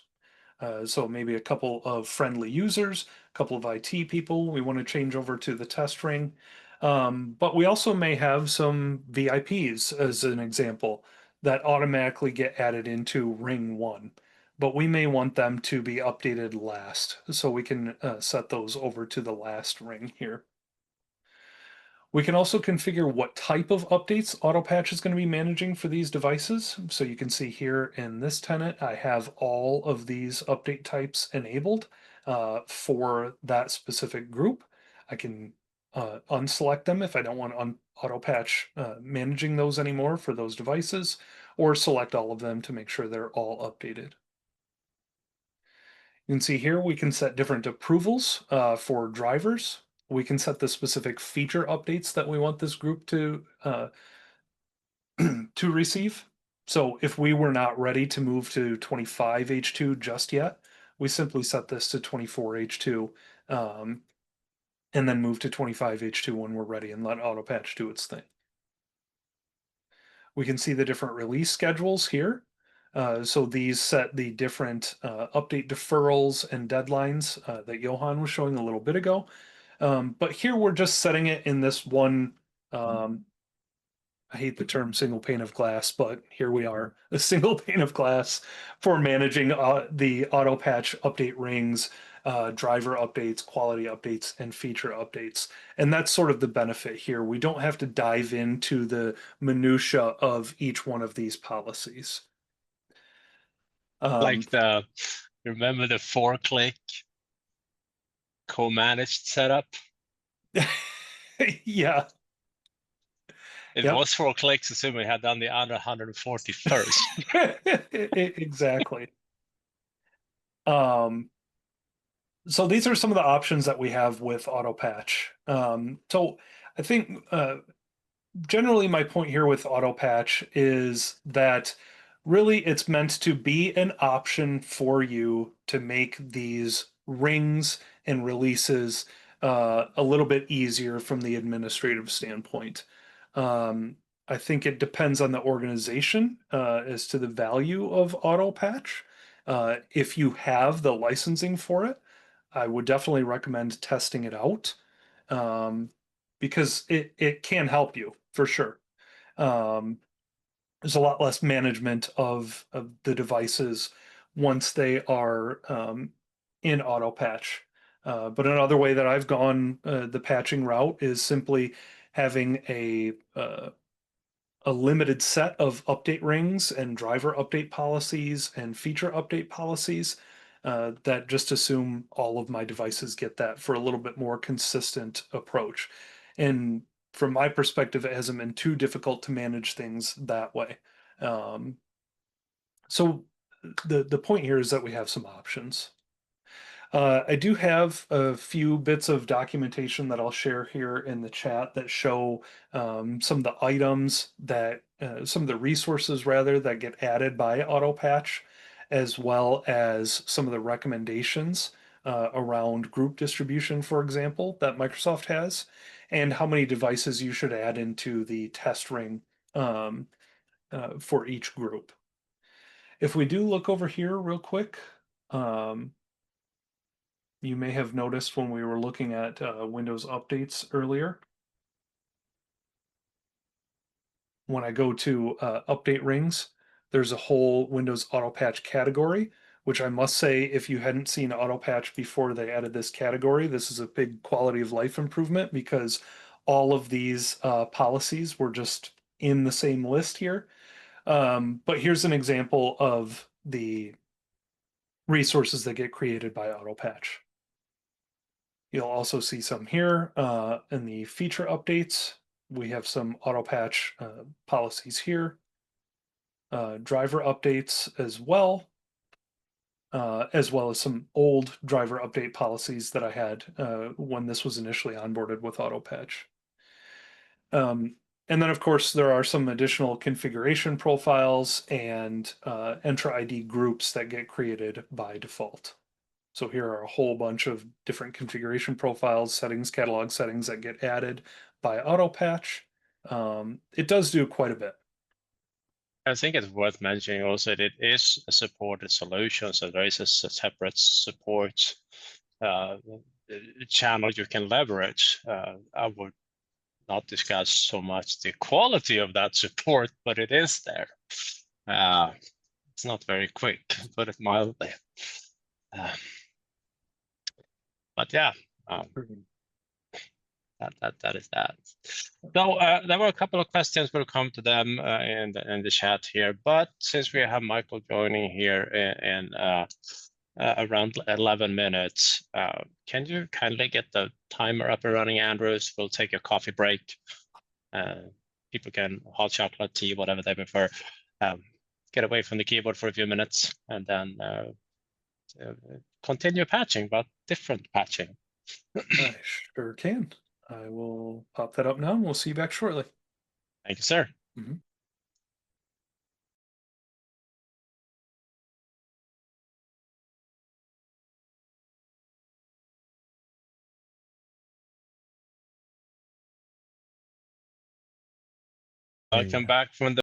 So maybe a couple of friendly users, a couple of IT people, we want to change over to the test ring. But we also may have some VIPs, as an example, that automatically get added into ring 1. But we may want them to be updated last, so we can set those over to the last ring here. We can also configure what type of updates AutoPatch is going to be managing for these devices. So you can see here in this tenant, I have all of these update types enabled for that specific group. I can unselect them if I don't want AutoPatch managing those anymore for those devices, or select all of them to make sure they're all updated. You can see here we can set different approvals for drivers. We can set the specific feature updates that we want this group to to receive. So if we were not ready to move to 25H2 just yet, we simply set this to 24H2 and then move to 25H2 when we're ready and let AutoPatch do its thing. We can see the different release schedules here. So these set the different update deferrals and deadlines that Johan was showing a little bit ago. But here we're just setting it in this one, I hate the term single pane of glass, but here we are, a single pane of glass for managing the AutoPatch update rings, driver updates, quality updates, and feature updates. And that's sort of the benefit here. We don't have to dive into the minutia of each one of these policies. Like remember the 4-click co-managed setup? Yeah. It was 4 clicks, assuming we had done the other 140 first. Exactly. So these are some of the options that we have with AutoPatch. So I think generally my point here with AutoPatch is that really it's meant to be an option for you to make these rings and releases a little bit easier from the administrative standpoint. I think it depends on the organization as to the value of AutoPatch. If you have the licensing for it, I would definitely recommend testing it out because it can help you for sure. There's a lot less management of the devices once they are in AutoPatch. But another way that I've gone the patching route is simply having a a limited set of update rings and driver update policies and feature update policies that just assume all of my devices get that for a little bit more consistent approach. And from my perspective, it hasn't been too difficult to manage things that way. So the point here is that we have some options. I do have a few bits of documentation that I'll share here in the chat that show some of the items that, some of the resources rather, that get added by AutoPatch, as well as some of the recommendations around group distribution, for example, that Microsoft has, and how many devices you should add into the test ring for each group. If we do look over here real quick, you may have noticed when we were looking at Windows updates earlier, when I go to update rings, there's a whole Windows Auto Patch category, which I must say, if you hadn't seen Auto Patch before they added this category, this is a big quality of life improvement, because all of these policies were just in the same list here. But here's an example of the resources that get created by Auto Patch. You'll also see some here in the feature updates. We have some auto patch policies here, driver updates as well as some old driver update policies that I had when this was initially onboarded with auto patch. And then, of course, there are some additional configuration profiles and Entra ID groups that get created by default. So here are a whole bunch of different configuration profiles, settings, catalog settings that get added by AutoPatch. It does do quite a bit. I think it's worth mentioning also that it is a supported solution, so there is a separate support channel you can leverage. I would not discuss so much the quality of that support, but it is there. It's not very quick, put it mildly. But yeah, that is that. So there were a couple of questions. We'll come to them in the chat here. But since we have Michael joining here in around 11 minutes, can you kindly get the timer up and running, Andrews? We'll take a coffee break. People can hot chocolate, tea, whatever they prefer. Get away from the keyboard for a few minutes, and then continue patching, but different patching. I sure can. I will pop that up now, and we'll see you back shortly. Thank you, sir. Mm-hmm. Welcome back from the